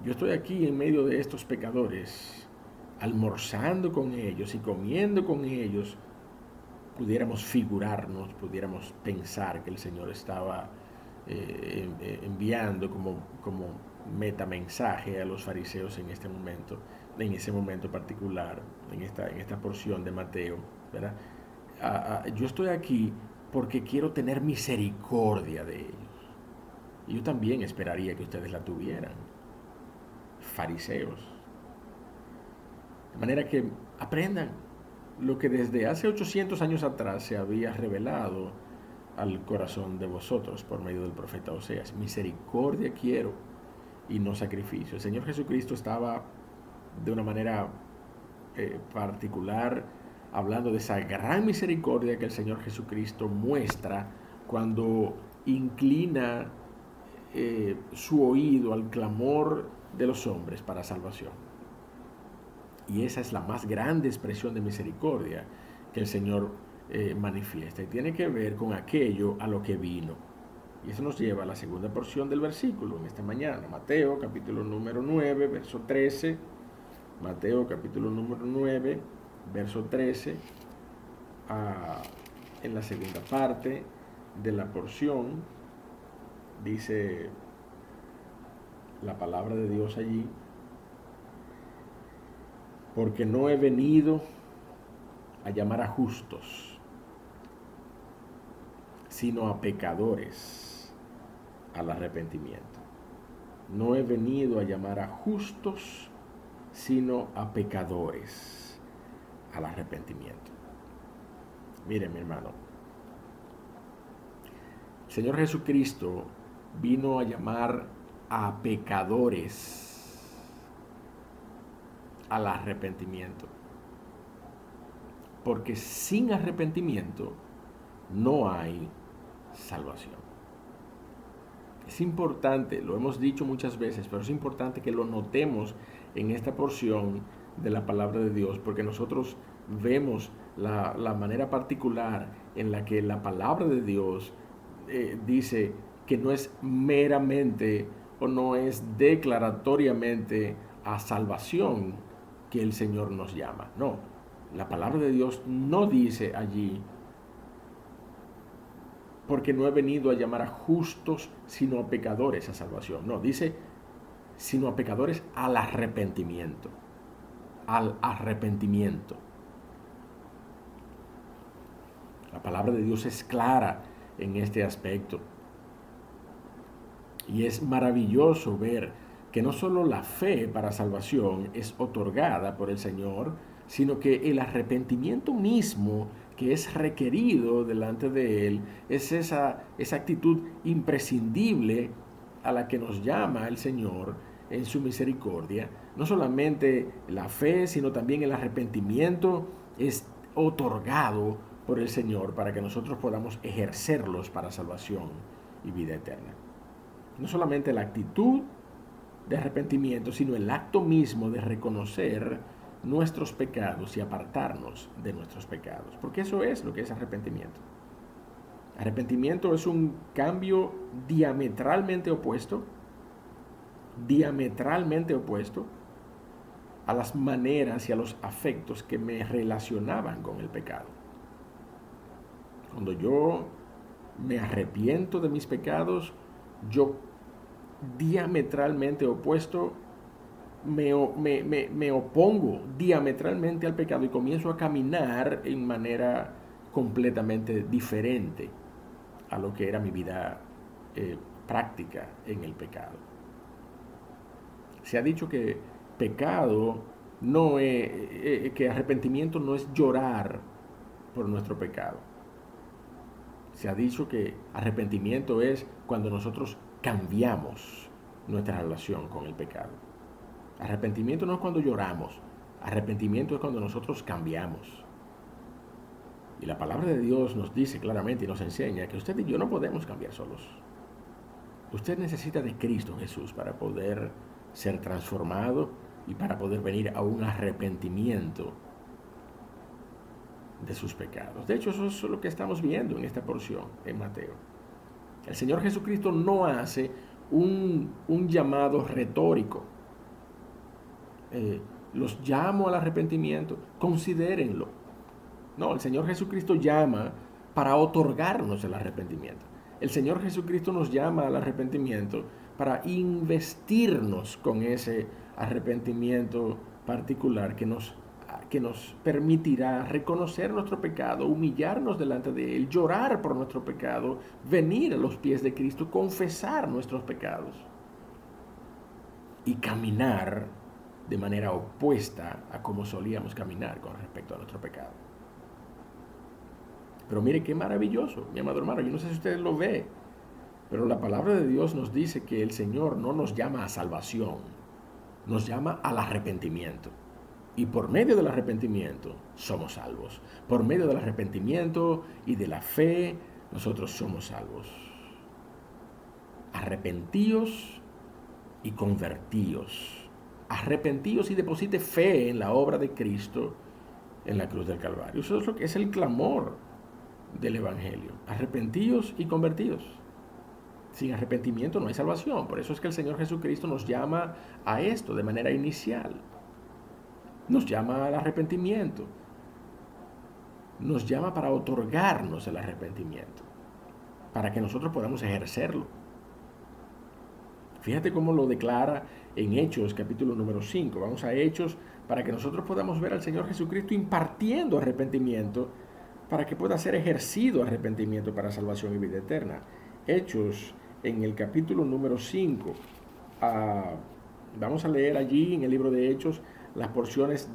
A: Yo estoy aquí en medio de estos pecadores, almorzando con ellos y comiendo con ellos. Pudiéramos figurarnos, pudiéramos pensar que el Señor estaba enviando como metamensaje a los fariseos en este momento, en ese momento particular, en esta porción de Mateo, ¿verdad? Yo estoy aquí porque quiero tener misericordia de ellos. Y yo también esperaría que ustedes la tuvieran, fariseos. De manera que aprendan lo que desde hace 800 años atrás se había revelado al corazón de vosotros por medio del profeta Oseas. Misericordia quiero y no sacrificio. El Señor Jesucristo estaba de una manera particular hablando de esa gran misericordia que el Señor Jesucristo muestra cuando inclina su oído al clamor de los hombres para salvación. Y esa es la más grande expresión de misericordia que el Señor manifiesta. Y tiene que ver con aquello a lo que vino. Y eso nos lleva a la segunda porción del versículo en esta mañana. Mateo capítulo número 9, verso 13. Mateo capítulo número 9, verso 13. En la segunda parte de la porción dice la palabra de Dios allí: porque no he venido a llamar a justos, sino a pecadores al arrepentimiento. No he venido a llamar a justos, sino a pecadores al arrepentimiento. Miren, mi hermano, el Señor Jesucristo vino a llamar a pecadores al arrepentimiento, porque sin arrepentimiento no hay salvación. Es importante, lo hemos dicho muchas veces, pero es importante que lo notemos en esta porción de la palabra de Dios, porque nosotros vemos la manera particular en la que la palabra de Dios dice que no es meramente o no es declaratoriamente a salvación que el Señor nos llama. No, la palabra de Dios no dice allí: porque no he venido a llamar a justos, sino a pecadores a salvación. No, dice, sino a pecadores al arrepentimiento. Al arrepentimiento. La palabra de Dios es clara en este aspecto. Y es maravilloso ver que no solo la fe para salvación es otorgada por el Señor, sino que el arrepentimiento mismo que es requerido delante de Él es esa actitud imprescindible a la que nos llama el Señor en su misericordia. No solamente la fe, sino también el arrepentimiento es otorgado por el Señor para que nosotros podamos ejercerlos para salvación y vida eterna. No solamente la actitud de arrepentimiento, sino el acto mismo de reconocer nuestros pecados y apartarnos de nuestros pecados. Porque eso es lo que es arrepentimiento. Arrepentimiento es un cambio diametralmente opuesto a las maneras y a los afectos que me relacionaban con el pecado. Cuando yo me arrepiento de mis pecados, yo diametralmente opuesto me opongo diametralmente al pecado y comienzo a caminar en manera completamente diferente a lo que era mi vida práctica en el pecado. Se ha dicho que pecado no es, que arrepentimiento no es llorar por nuestro pecado. Se ha dicho que arrepentimiento es cuando nosotros cambiamos nuestra relación con el pecado. Arrepentimiento no es cuando lloramos, arrepentimiento es cuando nosotros cambiamos. Y la palabra de Dios nos dice claramente y nos enseña que usted y yo no podemos cambiar solos. Usted necesita de Cristo Jesús para poder ser transformado y para poder venir a un arrepentimiento de sus pecados. De hecho, eso es lo que estamos viendo en esta porción en Mateo. El Señor Jesucristo no hace un llamado retórico. Los llamo al arrepentimiento, considérenlo. No, el Señor Jesucristo llama para otorgarnos el arrepentimiento. El Señor Jesucristo nos llama al arrepentimiento para investirnos con ese arrepentimiento particular que nos permitirá reconocer nuestro pecado, humillarnos delante de Él, llorar por nuestro pecado, venir a los pies de Cristo, confesar nuestros pecados y caminar de manera opuesta a como solíamos caminar con respecto a nuestro pecado. Pero mire qué maravilloso, mi amado hermano, yo no sé si usted lo ve, pero la palabra de Dios nos dice que el Señor no nos llama a salvación, nos llama al arrepentimiento. Y por medio del arrepentimiento somos salvos. Por medio del arrepentimiento y de la fe, nosotros somos salvos. Arrepentíos y convertíos. Arrepentíos y deposite fe en la obra de Cristo en la cruz del Calvario. Eso es lo que es el clamor del Evangelio. Arrepentíos y convertíos. Sin arrepentimiento no hay salvación. Por eso es que el Señor Jesucristo nos llama a esto de manera inicial. Nos llama al arrepentimiento. Nos llama para otorgarnos el arrepentimiento, para que nosotros podamos ejercerlo. Fíjate cómo lo declara en Hechos, capítulo número 5. Vamos a Hechos para que nosotros podamos ver al Señor Jesucristo impartiendo arrepentimiento, para que pueda ser ejercido arrepentimiento para salvación y vida eterna. Hechos, en el capítulo número 5. Vamos a leer allí en el libro de Hechos las porciones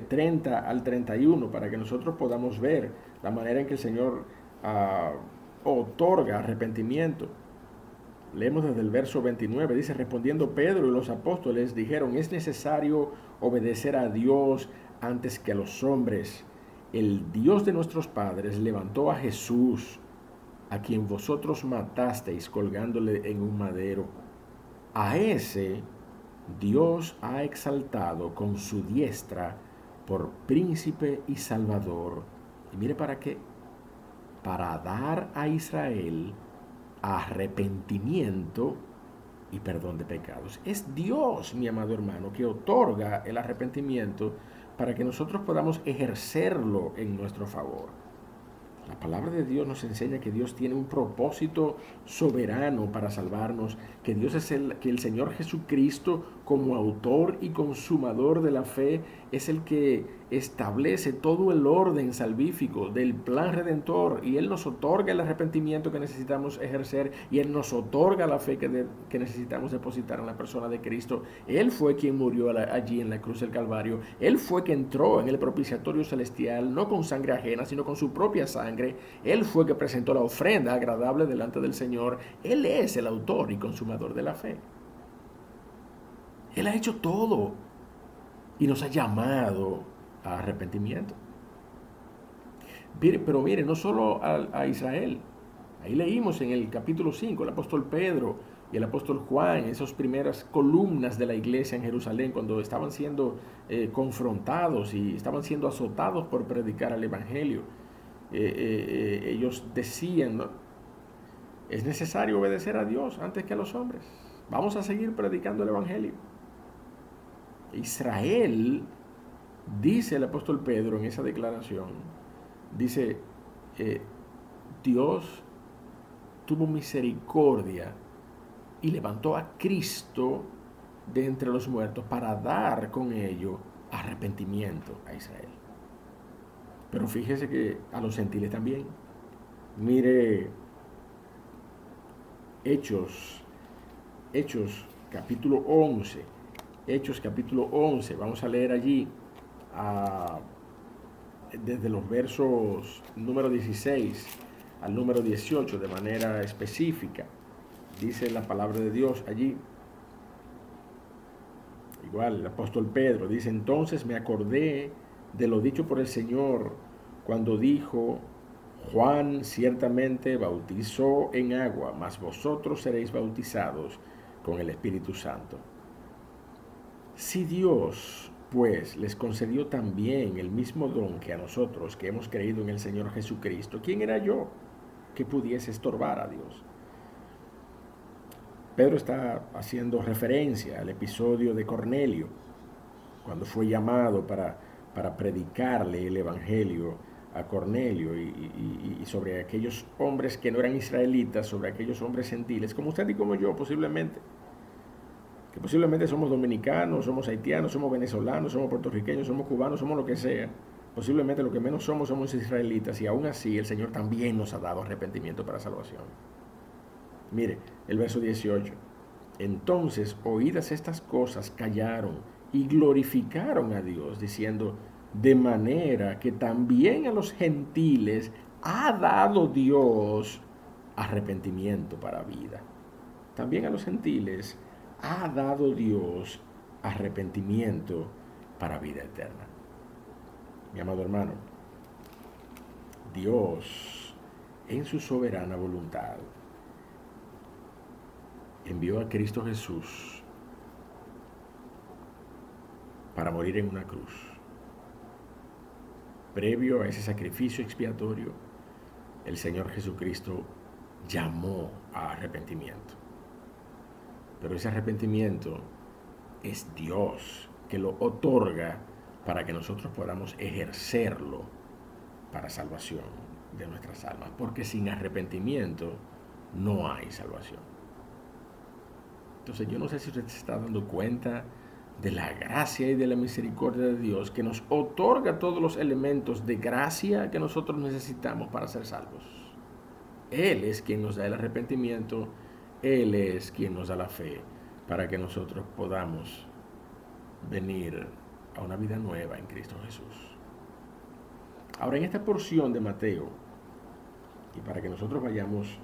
A: 30 al 31 para que nosotros podamos ver la manera en que el Señor otorga arrepentimiento. Leemos desde el verso 29, dice: respondiendo Pedro y los apóstoles dijeron: es necesario obedecer a Dios antes que a los hombres. El Dios de nuestros padres levantó a Jesús, a quien vosotros matasteis colgándole en un madero. A ese Dios ha exaltado con su diestra por príncipe y salvador. Y mire para qué. Para dar a Israel arrepentimiento y perdón de pecados. Es Dios, mi amado hermano, que otorga el arrepentimiento para que nosotros podamos ejercerlo en nuestro favor. La palabra de Dios nos enseña que Dios tiene un propósito soberano para salvarnos, que Dios es que el Señor Jesucristo, como autor y consumador de la fe, es el que establece todo el orden salvífico del plan redentor, y Él nos otorga el arrepentimiento que necesitamos ejercer, y Él nos otorga la fe que necesitamos depositar en la persona de Cristo. Él fue quien murió allí en la cruz del Calvario. Él fue quien entró en el propiciatorio celestial, no con sangre ajena, sino con su propia sangre. Él fue que presentó la ofrenda agradable delante del Señor. Él es el autor y consumador de la fe. Él ha hecho todo y nos ha llamado a arrepentimiento. Pero mire, no solo a Israel. Ahí leímos en el capítulo 5, el apóstol Pedro y el apóstol Juan, esas primeras columnas de la iglesia en Jerusalén, cuando estaban siendo confrontados y estaban siendo azotados por predicar el evangelio. Ellos decían, ¿no?, es necesario obedecer a Dios antes que a los hombres. Vamos a seguir predicando el evangelio. Israel, dice el apóstol Pedro en esa declaración, dice, Dios tuvo misericordia y levantó a Cristo de entre los muertos para dar con ello arrepentimiento a Israel. Pero fíjese que a los gentiles también. Mire Hechos capítulo 11. Hechos capítulo 11, vamos a leer allí desde los versos número 16 al número 18 de manera específica. Dice la palabra de Dios allí. Igual el apóstol Pedro dice: entonces me acordé de lo dicho por el Señor cuando dijo: Juan ciertamente bautizó en agua, mas vosotros seréis bautizados con el Espíritu Santo. Si Dios, pues, les concedió también el mismo don que a nosotros que hemos creído en el Señor Jesucristo, ¿quién era yo que pudiese estorbar a Dios? Pedro está haciendo referencia al episodio de Cornelio, cuando fue llamado para predicarle el Evangelio a Cornelio y sobre aquellos hombres que no eran israelitas, sobre aquellos hombres gentiles, como usted y como yo posiblemente, que posiblemente somos dominicanos, somos haitianos, somos venezolanos, somos puertorriqueños, somos cubanos, somos lo que sea. Posiblemente lo que menos somos israelitas, y aún así el Señor también nos ha dado arrepentimiento para salvación. Mire, el verso 18. Entonces, oídas estas cosas, callaron y glorificaron a Dios, diciendo: de manera que también a los gentiles ha dado Dios arrepentimiento para vida. También a los gentiles ha dado Dios arrepentimiento para vida eterna. Mi amado hermano, Dios, en su soberana voluntad, envió a Cristo Jesús para morir en una cruz. Previo a ese sacrificio expiatorio, el Señor Jesucristo llamó a arrepentimiento. Pero ese arrepentimiento es Dios que lo otorga para que nosotros podamos ejercerlo para salvación de nuestras almas. Porque sin arrepentimiento no hay salvación. Entonces yo no sé si usted se está dando cuenta de la gracia y de la misericordia de Dios, que nos otorga todos los elementos de gracia que nosotros necesitamos para ser salvos. Él es quien nos da el arrepentimiento, Él es quien nos da la fe para que nosotros podamos venir a una vida nueva en Cristo Jesús. Ahora, en esta porción de Mateo, y para que nosotros vayamos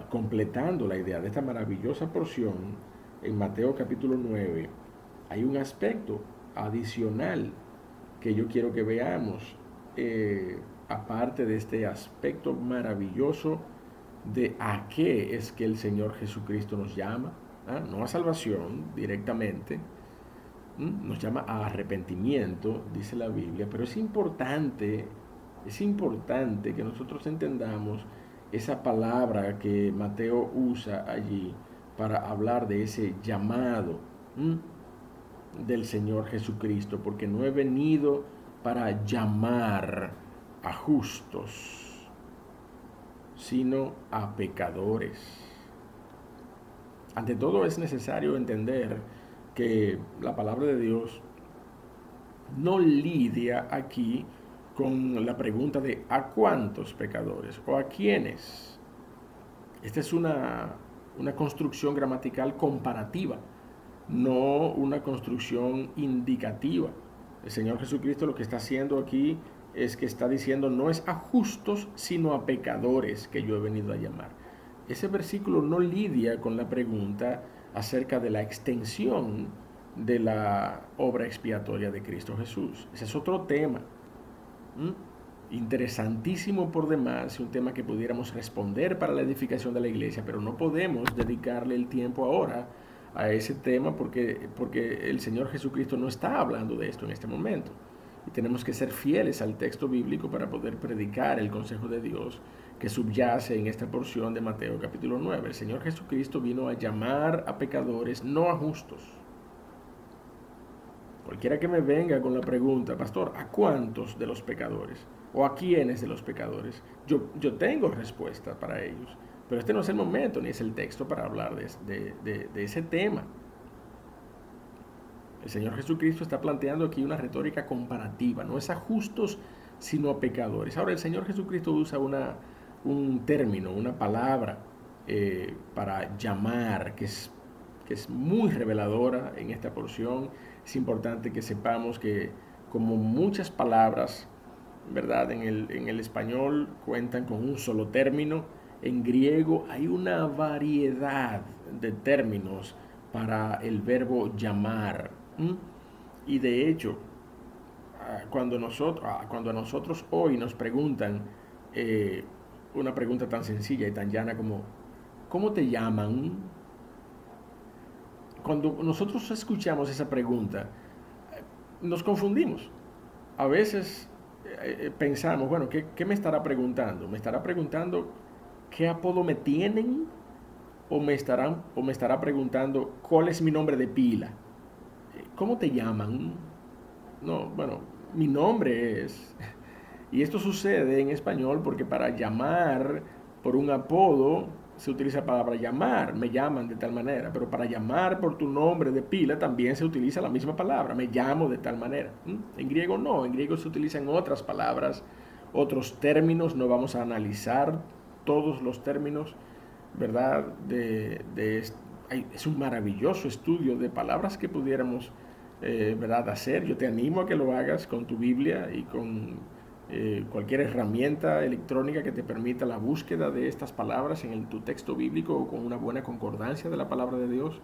A: completando la idea de esta maravillosa porción, en Mateo capítulo 9, hay un aspecto adicional que yo quiero que veamos, aparte de este aspecto maravilloso de a qué es que el Señor Jesucristo nos llama, no a salvación directamente, nos llama a arrepentimiento, dice la Biblia, pero es importante que nosotros entendamos esa palabra que Mateo usa allí para hablar de ese llamado del Señor Jesucristo, porque no he venido para llamar a justos, sino a pecadores. Ante todo, es necesario entender que la palabra de Dios no lidia aquí con la pregunta de ¿a cuántos pecadores o a quiénes? Esta es una construcción gramatical comparativa, no una construcción indicativa. El Señor Jesucristo lo que está haciendo aquí es que está diciendo: no es a justos, sino a pecadores que yo he venido a llamar. Ese versículo no lidia con la pregunta acerca de la extensión de la obra expiatoria de Cristo Jesús. Ese es otro tema, interesantísimo por demás, un tema que pudiéramos responder para la edificación de la iglesia, pero no podemos dedicarle el tiempo ahora a ese tema porque el Señor Jesucristo no está hablando de esto en este momento. Y tenemos que ser fieles al texto bíblico para poder predicar el consejo de Dios que subyace en esta porción de Mateo capítulo 9. El Señor Jesucristo vino a llamar a pecadores, no a justos. Cualquiera que me venga con la pregunta: pastor, ¿a cuántos de los pecadores? ¿O a quiénes de los pecadores? Yo tengo respuesta para ellos, pero este no es el momento ni es el texto para hablar de ese tema. El Señor Jesucristo está planteando aquí una retórica comparativa, no es a justos, sino a pecadores. Ahora, el Señor Jesucristo usa un término, una palabra para llamar, que es muy reveladora en esta porción. Es importante que sepamos que, como muchas palabras ¿verdad? En el español cuentan con un solo término. En griego hay una variedad de términos para el verbo llamar. ¿M? Y de hecho, cuando a nosotros hoy nos preguntan eh, una pregunta tan sencilla y tan llana como ¿cómo te llaman? Cuando nosotros escuchamos esa pregunta, nos confundimos. A veces pensamos, bueno, ¿qué me estará preguntando? ¿Me estará preguntando qué apodo me tienen? ¿O me estará preguntando cuál es mi nombre de pila? ¿Cómo te llaman? No, bueno, mi nombre es... Y esto sucede en español porque para llamar por un apodo se utiliza la palabra llamar, me llaman de tal manera, pero para llamar por tu nombre de pila también se utiliza la misma palabra, me llamo de tal manera. En griego no, en griego se utilizan otras palabras, otros términos, no vamos a analizar todos los términos, ¿verdad? Es un maravilloso estudio de palabras que pudiéramos, ¿verdad?, hacer. Yo te animo a que lo hagas con tu Biblia y con cualquier herramienta electrónica que te permita la búsqueda de estas palabras en tu texto bíblico o con una buena concordancia de la palabra de Dios.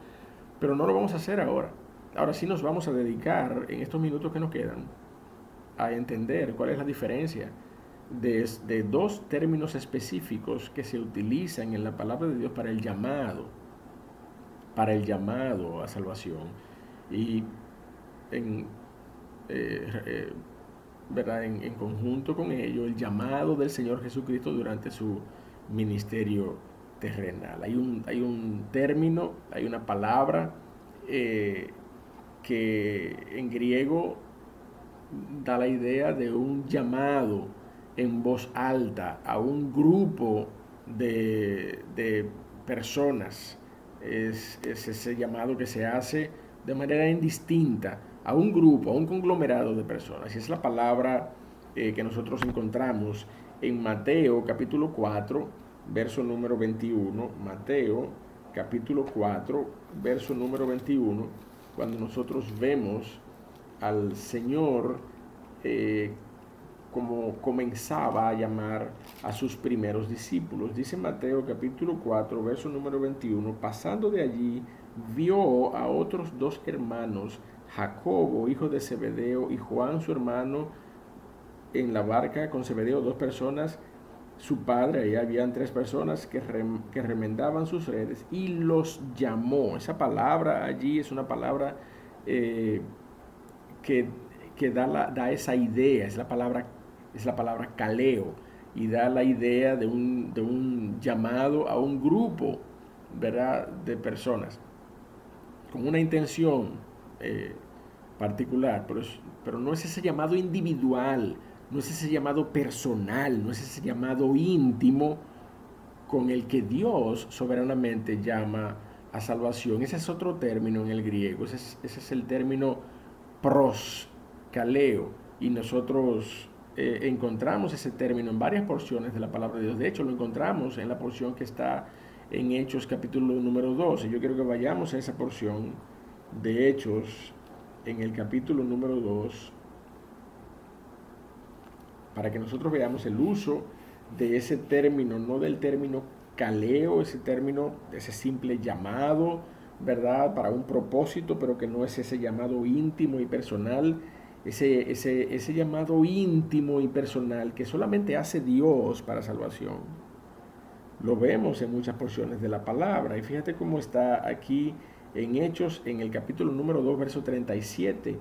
A: Pero no lo vamos a hacer ahora. Ahora sí nos vamos a dedicar en estos minutos que nos quedan a entender cuál es la diferencia de dos términos específicos que se utilizan en la palabra de Dios para el llamado a salvación. Y en, eh, ¿verdad? En conjunto con ello, el llamado del Señor Jesucristo durante su ministerio terrenal. Hay un término, hay una palabra eh, que en griego da la idea de un llamado en voz alta a un grupo de personas. Es ese llamado que se hace de manera indistinta a un grupo, a un conglomerado de personas. Y es la palabra que nosotros encontramos en Mateo capítulo 4, verso número 21. Mateo capítulo 4, verso número 21, cuando nosotros vemos al Señor como comenzaba a llamar a sus primeros discípulos. Dice Mateo capítulo 4, verso número 21, pasando de allí, vio a otros dos hermanos, Jacobo, hijo de Zebedeo, y Juan, su hermano, en la barca con Zebedeo, dos personas, su padre, ahí habían tres personas que remendaban sus redes, y los llamó. Esa palabra allí es una palabra eh, que, que da esa idea, es la palabra caleo, y da la idea de un llamado a un grupo, ¿verdad?, de personas, con una intención eh, particular, pero no es ese llamado individual, no es ese llamado personal, no es ese llamado íntimo con el que Dios soberanamente llama a salvación. Ese es otro término en el griego, ese es el término proscaleo, y nosotros encontramos ese término en varias porciones de la palabra de Dios. De hecho, lo encontramos en la porción que está en Hechos capítulo número 12. Yo quiero que vayamos a esa porción de Hechos en el capítulo número 2 para que nosotros veamos el uso de ese término, no del término caleo, ese término, ese simple llamado, ¿verdad?, para un propósito, pero que no es ese llamado íntimo y personal, ese llamado íntimo y personal que solamente hace Dios para salvación. Lo vemos en muchas porciones de la palabra, y fíjate cómo está aquí en Hechos, en el capítulo número 2, verso 37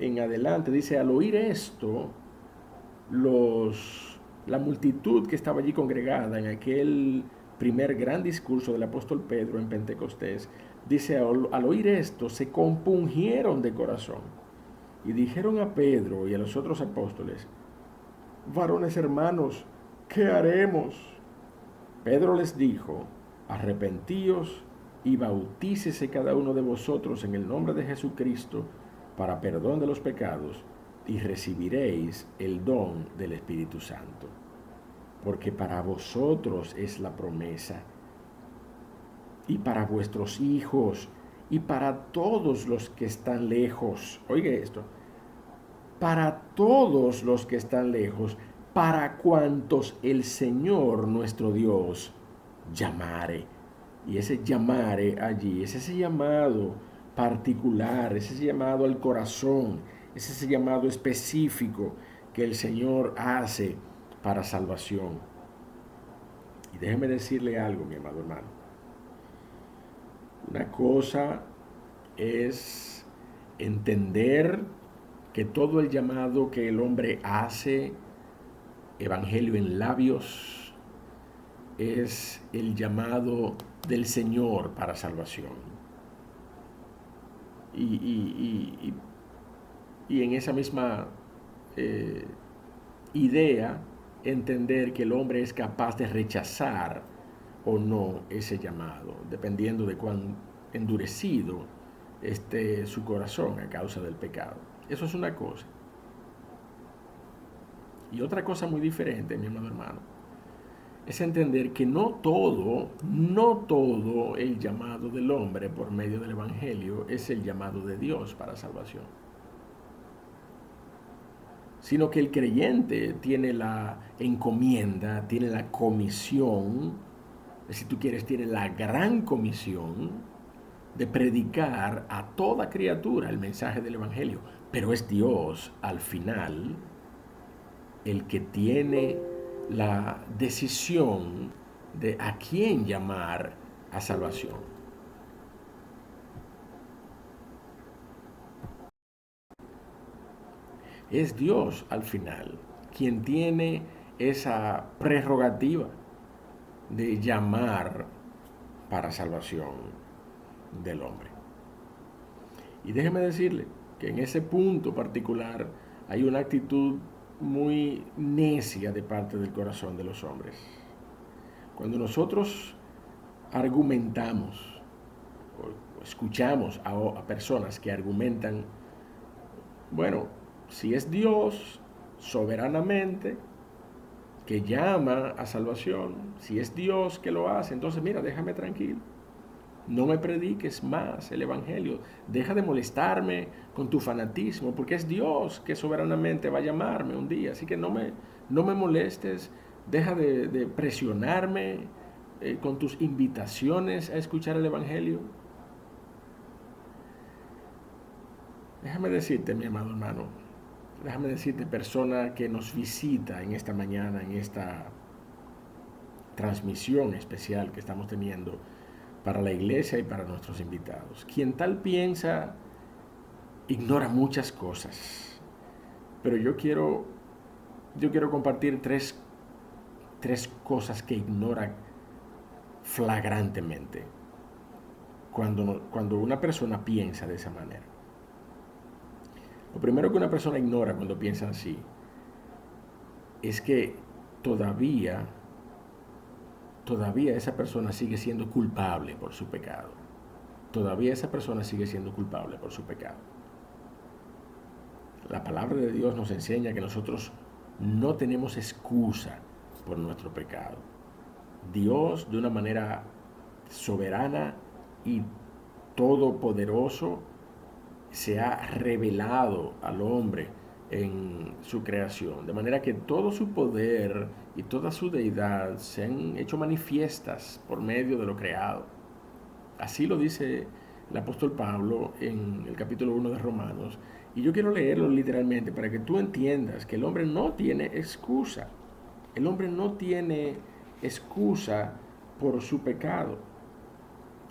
A: en adelante. Dice, al oír esto, la multitud que estaba allí congregada en aquel primer gran discurso del apóstol Pedro en Pentecostés, dice, al oír esto, se compungieron de corazón y dijeron a Pedro y a los otros apóstoles, varones hermanos, ¿qué haremos? Pedro les dijo, arrepentíos y bautícese cada uno de vosotros en el nombre de Jesucristo para perdón de los pecados, y recibiréis el don del Espíritu Santo. Porque para vosotros es la promesa, y para vuestros hijos, y para todos los que están lejos. Oiga esto, para todos los que están lejos, para cuantos el Señor nuestro Dios llamare. Y ese llamare allí es ese llamado particular, es ese llamado al corazón, es ese llamado específico que el Señor hace para salvación. Y déjeme decirle algo, mi amado hermano. Una cosa es entender que todo el llamado que el hombre hace, evangelio en labios, es el llamado del Señor para salvación. Y, y, y en esa misma eh, idea, entender que el hombre es capaz de rechazar o no ese llamado, dependiendo de cuán endurecido esté su corazón a causa del pecado. Eso es una cosa. Y otra cosa muy diferente, mi amado hermano, es entender que no todo el llamado del hombre por medio del Evangelio es el llamado de Dios para salvación. Sino que el creyente tiene la encomienda, tiene la comisión, si tú quieres, tiene la gran comisión de predicar a toda criatura el mensaje del Evangelio. Pero es Dios, al final, el que tiene la decisión de a quién llamar a salvación. Es Dios al final quien tiene esa prerrogativa de llamar para salvación del hombre. Y déjeme decirle que en ese punto particular hay una actitud muy necia de parte del corazón de los hombres. Cuando nosotros argumentamos o escuchamos a personas que argumentan, bueno, si es Dios soberanamente que llama a salvación, si es Dios que lo hace, entonces mira, déjame tranquilo. No me prediques más el Evangelio. Deja de molestarme con tu fanatismo, porque es Dios que soberanamente va a llamarme un día. Así que no me molestes. Deja de presionarme con tus invitaciones a escuchar el Evangelio. Déjame decirte, mi amado hermano, déjame decirte, persona que nos visita en esta mañana, en esta transmisión especial que estamos teniendo para la iglesia y para nuestros invitados. Quien tal piensa ignora muchas cosas, pero yo quiero compartir tres cosas que ignora flagrantemente cuando una persona piensa de esa manera. Lo primero que una persona ignora cuando piensa así es que todavía, todavía esa persona sigue siendo culpable por su pecado. Todavía esa persona sigue siendo culpable por su pecado. La palabra de Dios nos enseña que nosotros no tenemos excusa por nuestro pecado. Dios, de una manera soberana y todopoderoso, se ha revelado al hombre en su creación, de manera que todo su poder y toda su deidad se han hecho manifiestas por medio de lo creado. Así lo dice el apóstol Pablo en el capítulo 1 de Romanos. Y yo quiero leerlo literalmente para que tú entiendas que el hombre no tiene excusa. El hombre no tiene excusa por su pecado.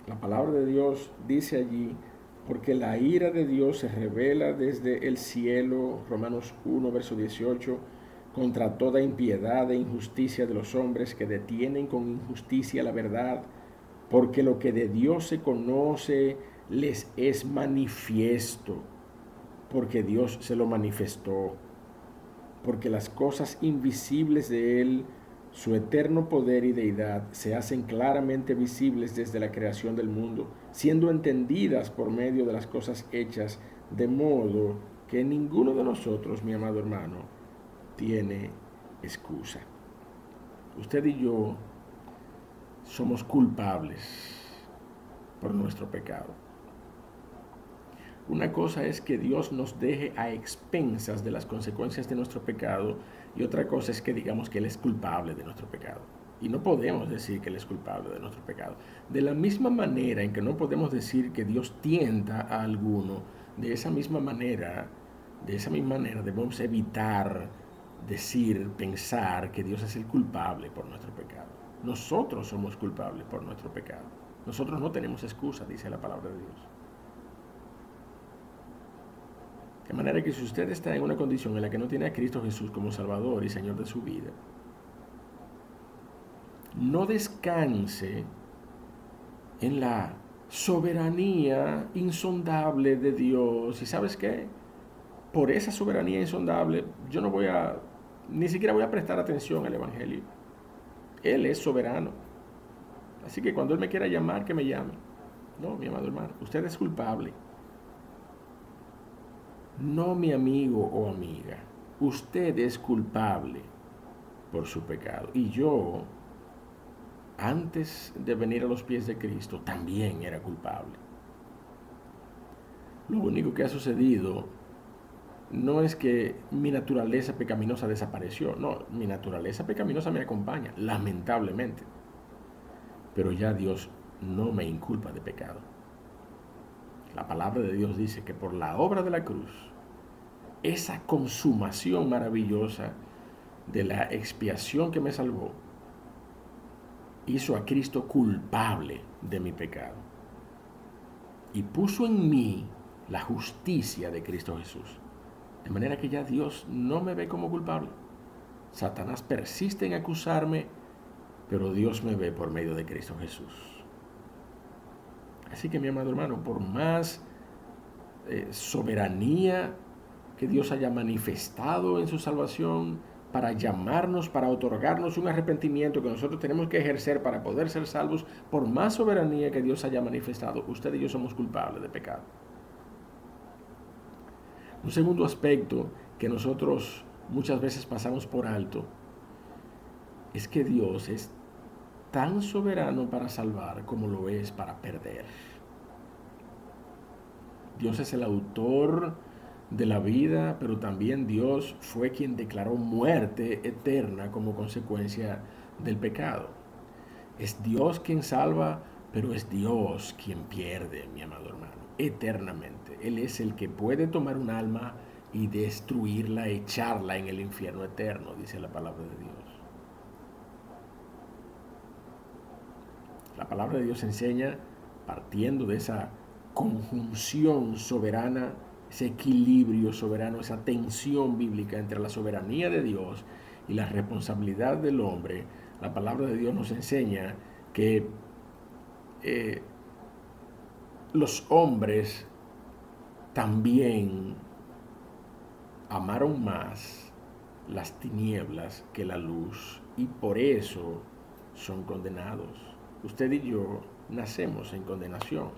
A: La palabra de Dios dice allí, porque la ira de Dios se revela desde el cielo, Romanos 1, verso 18, contra toda impiedad e injusticia de los hombres que detienen con injusticia la verdad, porque lo que de Dios se conoce les es manifiesto, porque Dios se lo manifestó, porque las cosas invisibles de Él, su eterno poder y deidad, se hacen claramente visibles desde la creación del mundo, siendo entendidas por medio de las cosas hechas, de modo que ninguno de nosotros, mi amado hermano, tiene excusa. Usted y yo somos culpables por nuestro pecado. Una cosa es que Dios nos deje a expensas de las consecuencias de nuestro pecado y otra cosa es que digamos que Él es culpable de nuestro pecado. Y no podemos decir que Él es culpable de nuestro pecado. De la misma manera en que no podemos decir que Dios tienta a alguno, de esa misma manera debemos evitar decir, pensar que Dios es el culpable por nuestro pecado. Nosotros somos culpables por nuestro pecado. Nosotros no tenemos excusa, dice la palabra de Dios. De manera que si usted está en una condición en la que no tiene a Cristo Jesús como Salvador y Señor de su vida, no descanse en la soberanía insondable de Dios. ¿Y sabes qué? Por esa soberanía insondable, yo no voy a, ni siquiera voy a prestar atención al Evangelio. Él es soberano. Así que cuando Él me quiera llamar, que me llame. No, mi amado hermano, usted es culpable. No, mi amigo o amiga, usted es culpable por su pecado. Y yo, antes de venir a los pies de Cristo, también era culpable. Lo único que ha sucedido no es que mi naturaleza pecaminosa desapareció. No, mi naturaleza pecaminosa me acompaña, lamentablemente. Pero ya Dios no me inculpa de pecado. La palabra de Dios dice que por la obra de la cruz, esa consumación maravillosa de la expiación que me salvó, hizo a Cristo culpable de mi pecado y puso en mí la justicia de Cristo Jesús. De manera que ya Dios no me ve como culpable. Satanás persiste en acusarme, pero Dios me ve por medio de Cristo Jesús. Así que mi amado hermano, por más soberanía que Dios haya manifestado en su salvación, para llamarnos, para otorgarnos un arrepentimiento que nosotros tenemos que ejercer para poder ser salvos, por más soberanía que Dios haya manifestado, usted y yo somos culpables de pecado. Un segundo aspecto que nosotros muchas veces pasamos por alto es que Dios es tan soberano para salvar como lo es para perder. Dios es el autor de la vida, pero también Dios fue quien declaró muerte eterna como consecuencia del pecado. Es Dios quien salva, pero es Dios quien pierde, mi amado hermano, eternamente. Él es el que puede tomar un alma y destruirla, echarla en el infierno eterno, dice la palabra de Dios. La palabra de Dios enseña, partiendo de esa conjunción soberana, ese equilibrio soberano, esa tensión bíblica entre la soberanía de Dios y la responsabilidad del hombre, la palabra de Dios nos enseña que los hombres también amaron más las tinieblas que la luz y por eso son condenados. Usted y yo nacemos en condenación.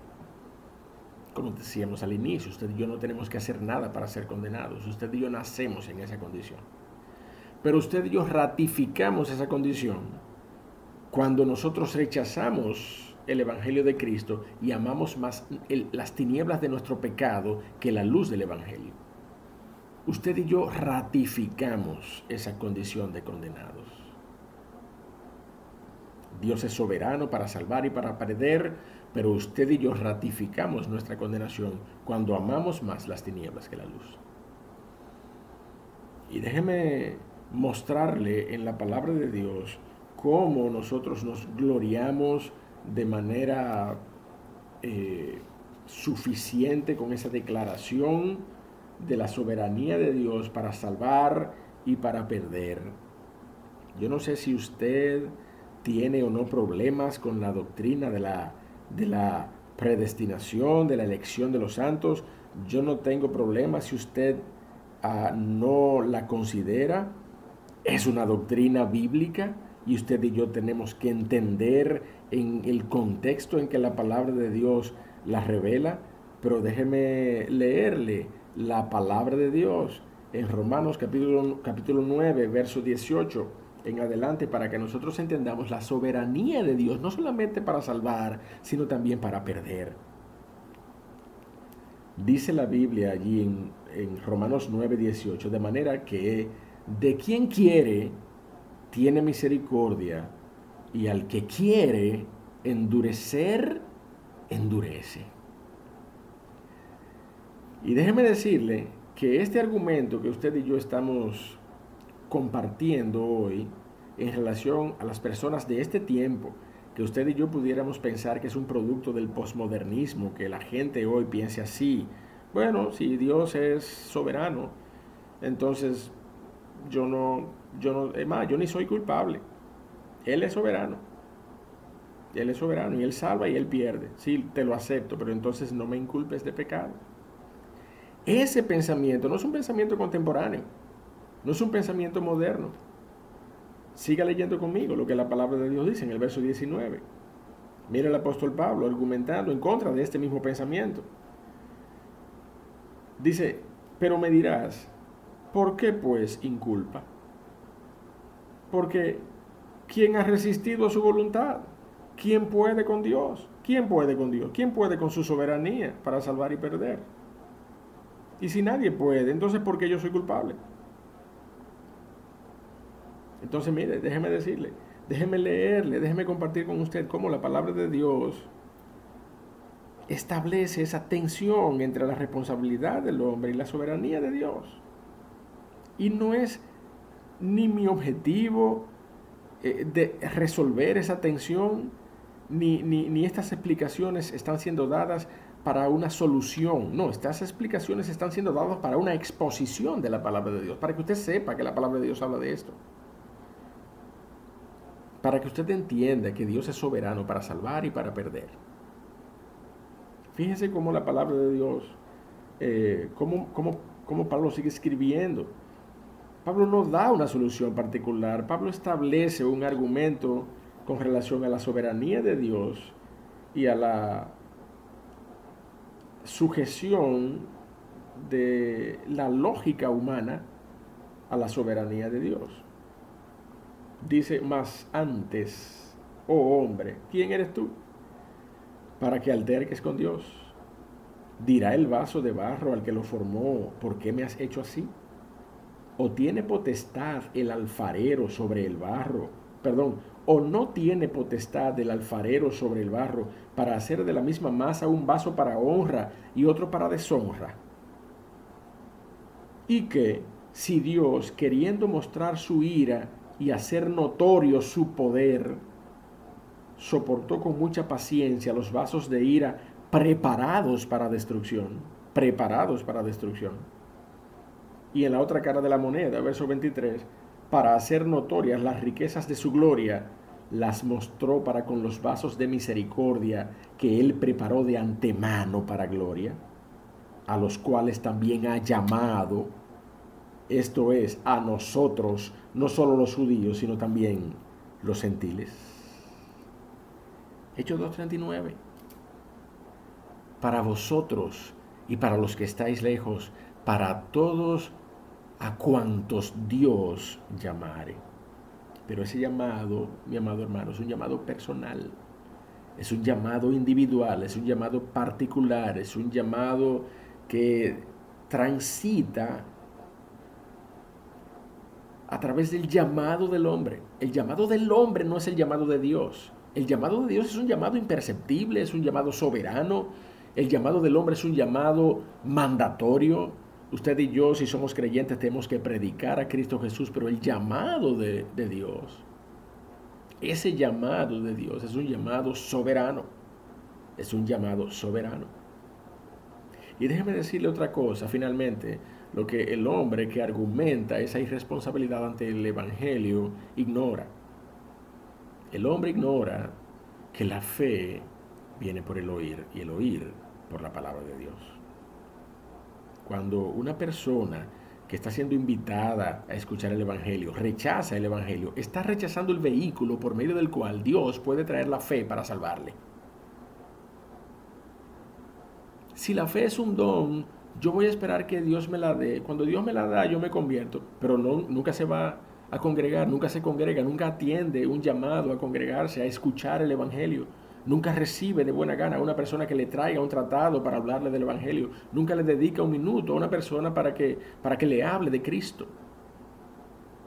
A: Como decíamos al inicio, usted y yo no tenemos que hacer nada para ser condenados. Usted y yo nacemos en esa condición. Pero usted y yo ratificamos esa condición cuando nosotros rechazamos el Evangelio de Cristo y amamos más las tinieblas de nuestro pecado que la luz del Evangelio. Usted y yo ratificamos esa condición de condenados. Dios es soberano para salvar y para perder, pero usted y yo ratificamos nuestra condenación cuando amamos más las tinieblas que la luz. Y déjeme mostrarle en la palabra de Dios cómo nosotros nos gloriamos de manera suficiente con esa declaración de la soberanía de Dios para salvar y para perder. Yo no sé si usted tiene o no problemas con la doctrina de la predestinación, de la elección de los santos. Yo no tengo problemas si usted no la considera. Es una doctrina bíblica y usted y yo tenemos que entender en el contexto en que la palabra de Dios la revela. Pero déjeme leerle la palabra de Dios en Romanos capítulo 9, verso 18 en adelante, para que nosotros entendamos la soberanía de Dios, no solamente para salvar, sino también para perder. Dice la Biblia allí en Romanos 9:18, de manera que de quien quiere tiene misericordia y al que quiere endurecer, endurece. Y déjeme decirle que este argumento que usted y yo estamos compartiendo hoy en relación a las personas de este tiempo, que usted y yo pudiéramos pensar que es un producto del posmodernismo, que la gente hoy piense así. Bueno, si Dios es soberano, entonces es más, yo ni soy culpable. Él es soberano. Él es soberano y Él salva y Él pierde. Sí, te lo acepto, pero entonces no me inculpes de pecado. Ese pensamiento no es un pensamiento contemporáneo, no es un pensamiento moderno. Siga leyendo conmigo lo que la palabra de Dios dice en el verso 19. Mira el apóstol Pablo argumentando en contra de este mismo pensamiento. Dice, pero me dirás, ¿por qué pues inculpa? Porque ¿quién ha resistido a su voluntad? ¿Quién puede con Dios? ¿Quién puede con Dios? ¿Quién puede con su soberanía para salvar y perder? Y si nadie puede, entonces ¿por qué yo soy culpable? Entonces, mire, déjeme decirle, déjeme leerle, déjeme compartir con usted cómo la palabra de Dios establece esa tensión entre la responsabilidad del hombre y la soberanía de Dios. Y no es ni mi objetivo de resolver esa tensión, ni estas explicaciones están siendo dadas para una solución. No, estas explicaciones están siendo dadas para una exposición de la palabra de Dios, para que usted sepa que la palabra de Dios habla de esto. Para que usted entienda que Dios es soberano para salvar y para perder. Fíjese cómo la palabra de Dios, cómo Pablo sigue escribiendo. Pablo no da una solución particular, Pablo establece un argumento con relación a la soberanía de Dios y a la sujeción de la lógica humana a la soberanía de Dios. Dice, más antes, oh hombre, ¿quién eres tú para que alterques con Dios? ¿Dirá el vaso de barro al que lo formó, ¿por qué me has hecho así? ¿O tiene potestad el alfarero sobre el barro? Perdón, ¿o no tiene potestad el alfarero sobre el barro para hacer de la misma masa un vaso para honra y otro para deshonra? Y que, si Dios, queriendo mostrar su ira y hacer notorio su poder, soportó con mucha paciencia los vasos de ira preparados para destrucción. Y en la otra cara de la moneda, verso 23, para hacer notorias las riquezas de su gloria, las mostró para con los vasos de misericordia que él preparó de antemano para gloria, a los cuales también ha llamado, esto es, a nosotros, no solo los judíos, sino también los gentiles. Hechos 2:39. Para vosotros y para los que estáis lejos, para todos a cuantos Dios llamare. Pero ese llamado, mi amado hermano, es un llamado personal, es un llamado individual, es un llamado particular, es un llamado que transita a través del llamado del hombre. El llamado del hombre no es el llamado de Dios. El llamado de Dios es un llamado imperceptible, es un llamado soberano. El llamado del hombre es un llamado mandatorio. Usted y yo, si somos creyentes, tenemos que predicar a Cristo Jesús, pero el llamado de Dios, ese llamado de Dios es un llamado soberano. Es un llamado soberano. Y déjeme decirle otra cosa, finalmente, lo que el hombre que argumenta esa irresponsabilidad ante el Evangelio ignora. El hombre ignora que la fe viene por el oír y el oír por la palabra de Dios. Cuando una persona que está siendo invitada a escuchar el Evangelio rechaza el Evangelio, está rechazando el vehículo por medio del cual Dios puede traer la fe para salvarle. Si la fe es un don, yo voy a esperar que Dios me la dé. Cuando Dios me la da, yo me convierto, pero nunca se va a congregar, nunca se congrega, nunca atiende un llamado a congregarse, a escuchar el Evangelio. Nunca recibe de buena gana a una persona que le traiga un tratado para hablarle del Evangelio. Nunca le dedica un minuto a una persona para que le hable de Cristo.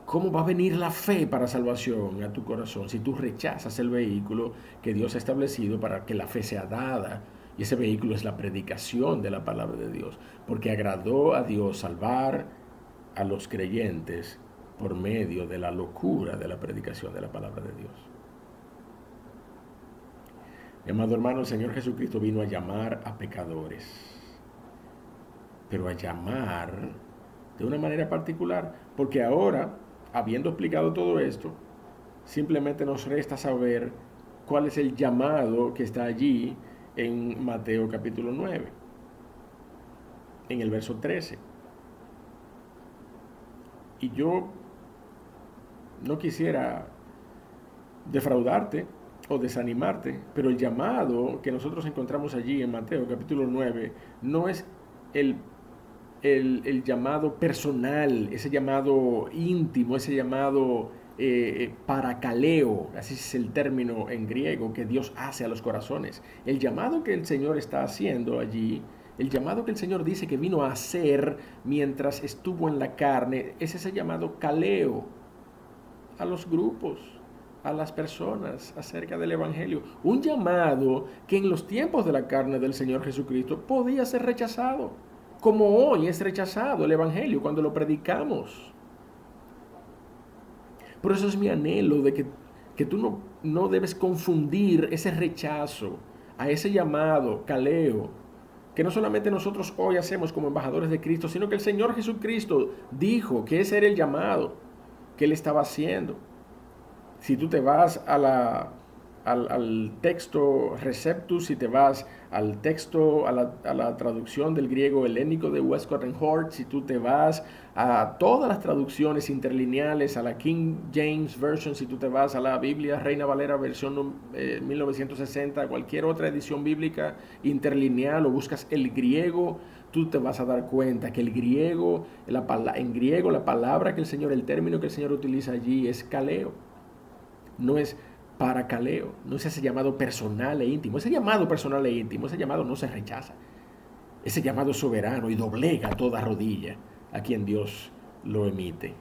A: ¿Cómo va a venir la fe para salvación a tu corazón si tú rechazas el vehículo que Dios ha establecido para que la fe sea dada? Y ese vehículo es la predicación de la palabra de Dios, porque agradó a Dios salvar a los creyentes por medio de la locura de la predicación de la palabra de Dios. Mi amado hermano, el Señor Jesucristo vino a llamar a pecadores, pero a llamar de una manera particular, porque ahora, habiendo explicado todo esto, simplemente nos resta saber cuál es el llamado que está allí en Mateo capítulo 9, en el verso 13. Y yo no quisiera defraudarte o desanimarte, pero el llamado que nosotros encontramos allí en Mateo capítulo 9 no es el llamado personal, ese llamado íntimo, ese llamado paracaleo, así es el término en griego que Dios hace a los corazones. El llamado que el Señor está haciendo allí, el llamado que el Señor dice que vino a hacer mientras estuvo en la carne, es ese llamado caleo a los grupos, a las personas acerca del Evangelio. Un llamado que en los tiempos de la carne del Señor Jesucristo podía ser rechazado, como hoy es rechazado el Evangelio cuando lo predicamos. Por eso es mi anhelo de que tú no debes confundir ese rechazo a ese llamado, caleo, que no solamente nosotros hoy hacemos como embajadores de Cristo, sino que el Señor Jesucristo dijo que ese era el llamado que Él estaba haciendo. Si tú te vas al texto Receptus, si te vas al texto, a la traducción del griego helénico de Westcott and Hort, si tú te vas a todas las traducciones interlineales, a la King James Version, si tú te vas a la Biblia Reina Valera versión 1960, cualquier otra edición bíblica interlineal, o buscas el griego, tú te vas a dar cuenta que el griego, en griego la palabra que el Señor, el término que el Señor utiliza allí es kaleo. No es paracaleo, no es ese llamado personal e íntimo. Ese llamado personal e íntimo, ese llamado no se rechaza. Ese llamado es soberano y doblega toda rodilla a quien Dios lo emite.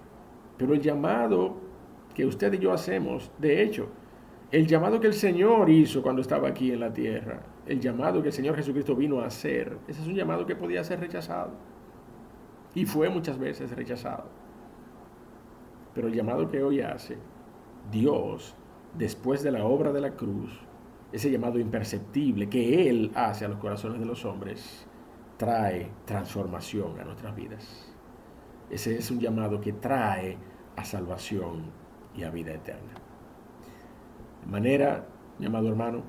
A: Pero el llamado que usted y yo hacemos, de hecho, el llamado que el Señor hizo cuando estaba aquí en la tierra, el llamado que el Señor Jesucristo vino a hacer, ese es un llamado que podía ser rechazado. Y fue muchas veces rechazado. Pero el llamado que hoy hace Dios, después de la obra de la cruz, ese llamado imperceptible que Él hace a los corazones de los hombres, trae transformación a nuestras vidas. Ese es un llamado que trae a salvación y a vida eterna. De manera, mi amado hermano,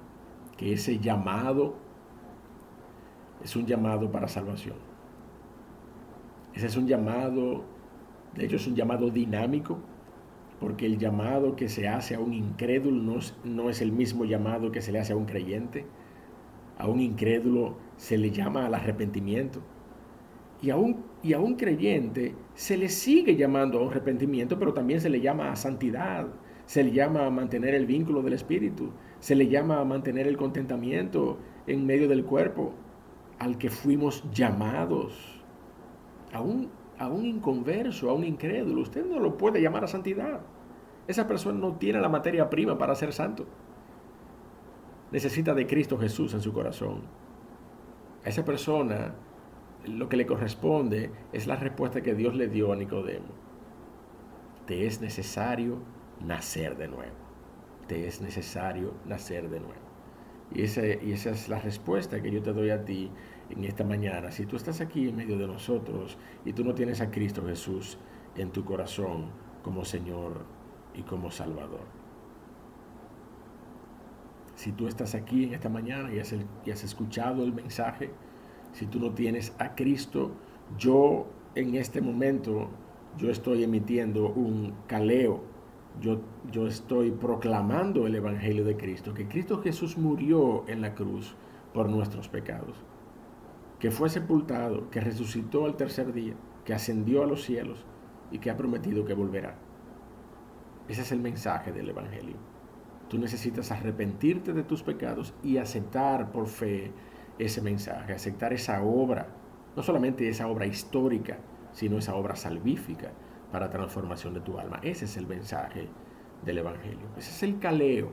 A: que ese llamado es un llamado para salvación. Ese es un llamado, de hecho es un llamado dinámico, porque el llamado que se hace a un incrédulo no es el mismo llamado que se le hace a un creyente. A un incrédulo se le llama al arrepentimiento. Y a un creyente se le sigue llamando a un arrepentimiento, pero también se le llama a santidad, se le llama a mantener el vínculo del Espíritu, se le llama a mantener el contentamiento en medio del cuerpo, al que fuimos llamados. A un inconverso, a un incrédulo, usted no lo puede llamar a santidad. Esa persona no tiene la materia prima para ser santo. Necesita de Cristo Jesús en su corazón. A esa persona lo que le corresponde es la respuesta que Dios le dio a Nicodemo. Te es necesario nacer de nuevo. Te es necesario nacer de nuevo. Y esa es la respuesta que yo te doy a ti en esta mañana. Si tú estás aquí en medio de nosotros y tú no tienes a Cristo Jesús en tu corazón como Señor y como Salvador. Si tú estás aquí en esta mañana y has escuchado el mensaje, si tú no tienes a Cristo, yo en este momento, yo estoy emitiendo un caleo. Yo estoy proclamando el Evangelio de Cristo, que Cristo Jesús murió en la cruz por nuestros pecados, que fue sepultado, que resucitó al tercer día, que ascendió a los cielos y que ha prometido que volverá. Ese es el mensaje del Evangelio. Tú necesitas arrepentirte de tus pecados y aceptar por fe ese mensaje, aceptar esa obra, no solamente esa obra histórica, sino esa obra salvífica para transformación de tu alma. Ese es el mensaje del Evangelio. Ese es el caleo.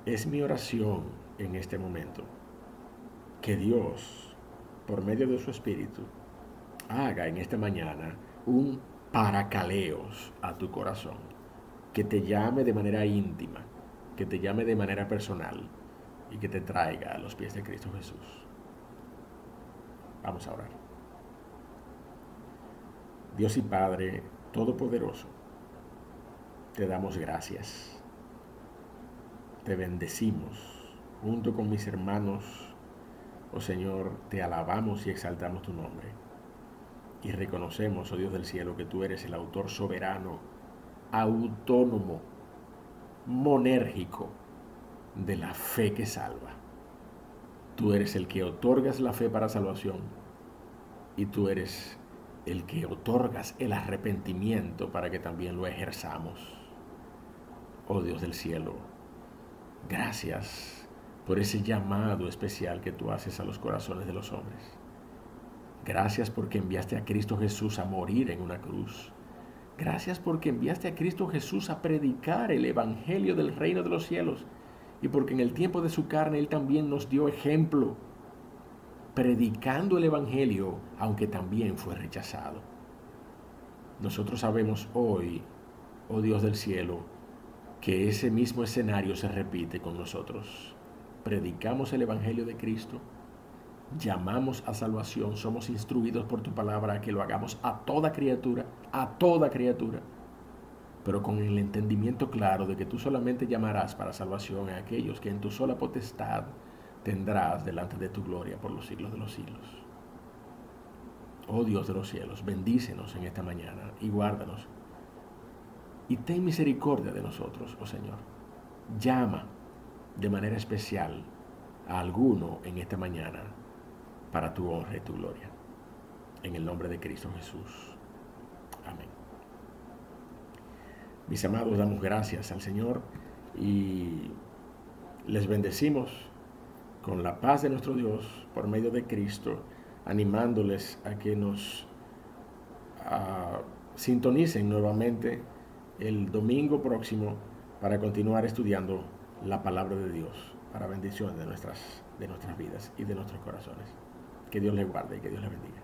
A: Es mi oración en este momento que Dios, por medio de su Espíritu, haga en esta mañana un paracaleos a tu corazón, que te llame de manera íntima, que te llame de manera personal y que te traiga a los pies de Cristo Jesús. Vamos a orar. Dios y Padre Todopoderoso, te damos gracias, te bendecimos junto con mis hermanos. Oh Señor, te alabamos y exaltamos tu nombre. Y reconocemos, oh Dios del cielo, que tú eres el autor soberano, autónomo, monérgico de la fe que salva. Tú eres el que otorgas la fe para salvación y tú eres el que otorgas el arrepentimiento para que también lo ejerzamos. Oh Dios del cielo, gracias por ese llamado especial que tú haces a los corazones de los hombres. Gracias porque enviaste a Cristo Jesús a morir en una cruz. Gracias porque enviaste a Cristo Jesús a predicar el Evangelio del reino de los cielos. Y porque en el tiempo de su carne Él también nos dio ejemplo, predicando el Evangelio, aunque también fue rechazado. Nosotros sabemos hoy, oh Dios del cielo, que ese mismo escenario se repite con nosotros. Predicamos el Evangelio de Cristo, llamamos a salvación, somos instruidos por tu palabra a que lo hagamos a toda criatura, pero con el entendimiento claro de que tú solamente llamarás para salvación a aquellos que en tu sola potestad tendrás delante de tu gloria por los siglos de los siglos. Oh Dios de los cielos, bendícenos en esta mañana y guárdanos. Y ten misericordia de nosotros, oh Señor. Llama de manera especial a alguno en esta mañana para tu honra y tu gloria. En el nombre de Cristo Jesús. Amén. Mis amados, damos gracias al Señor y les bendecimos con la paz de nuestro Dios por medio de Cristo, animándoles a que nos sintonicen nuevamente el domingo próximo para continuar estudiando la palabra de Dios para bendición de nuestras vidas y de nuestros corazones. Que Dios les guarde y que Dios les bendiga.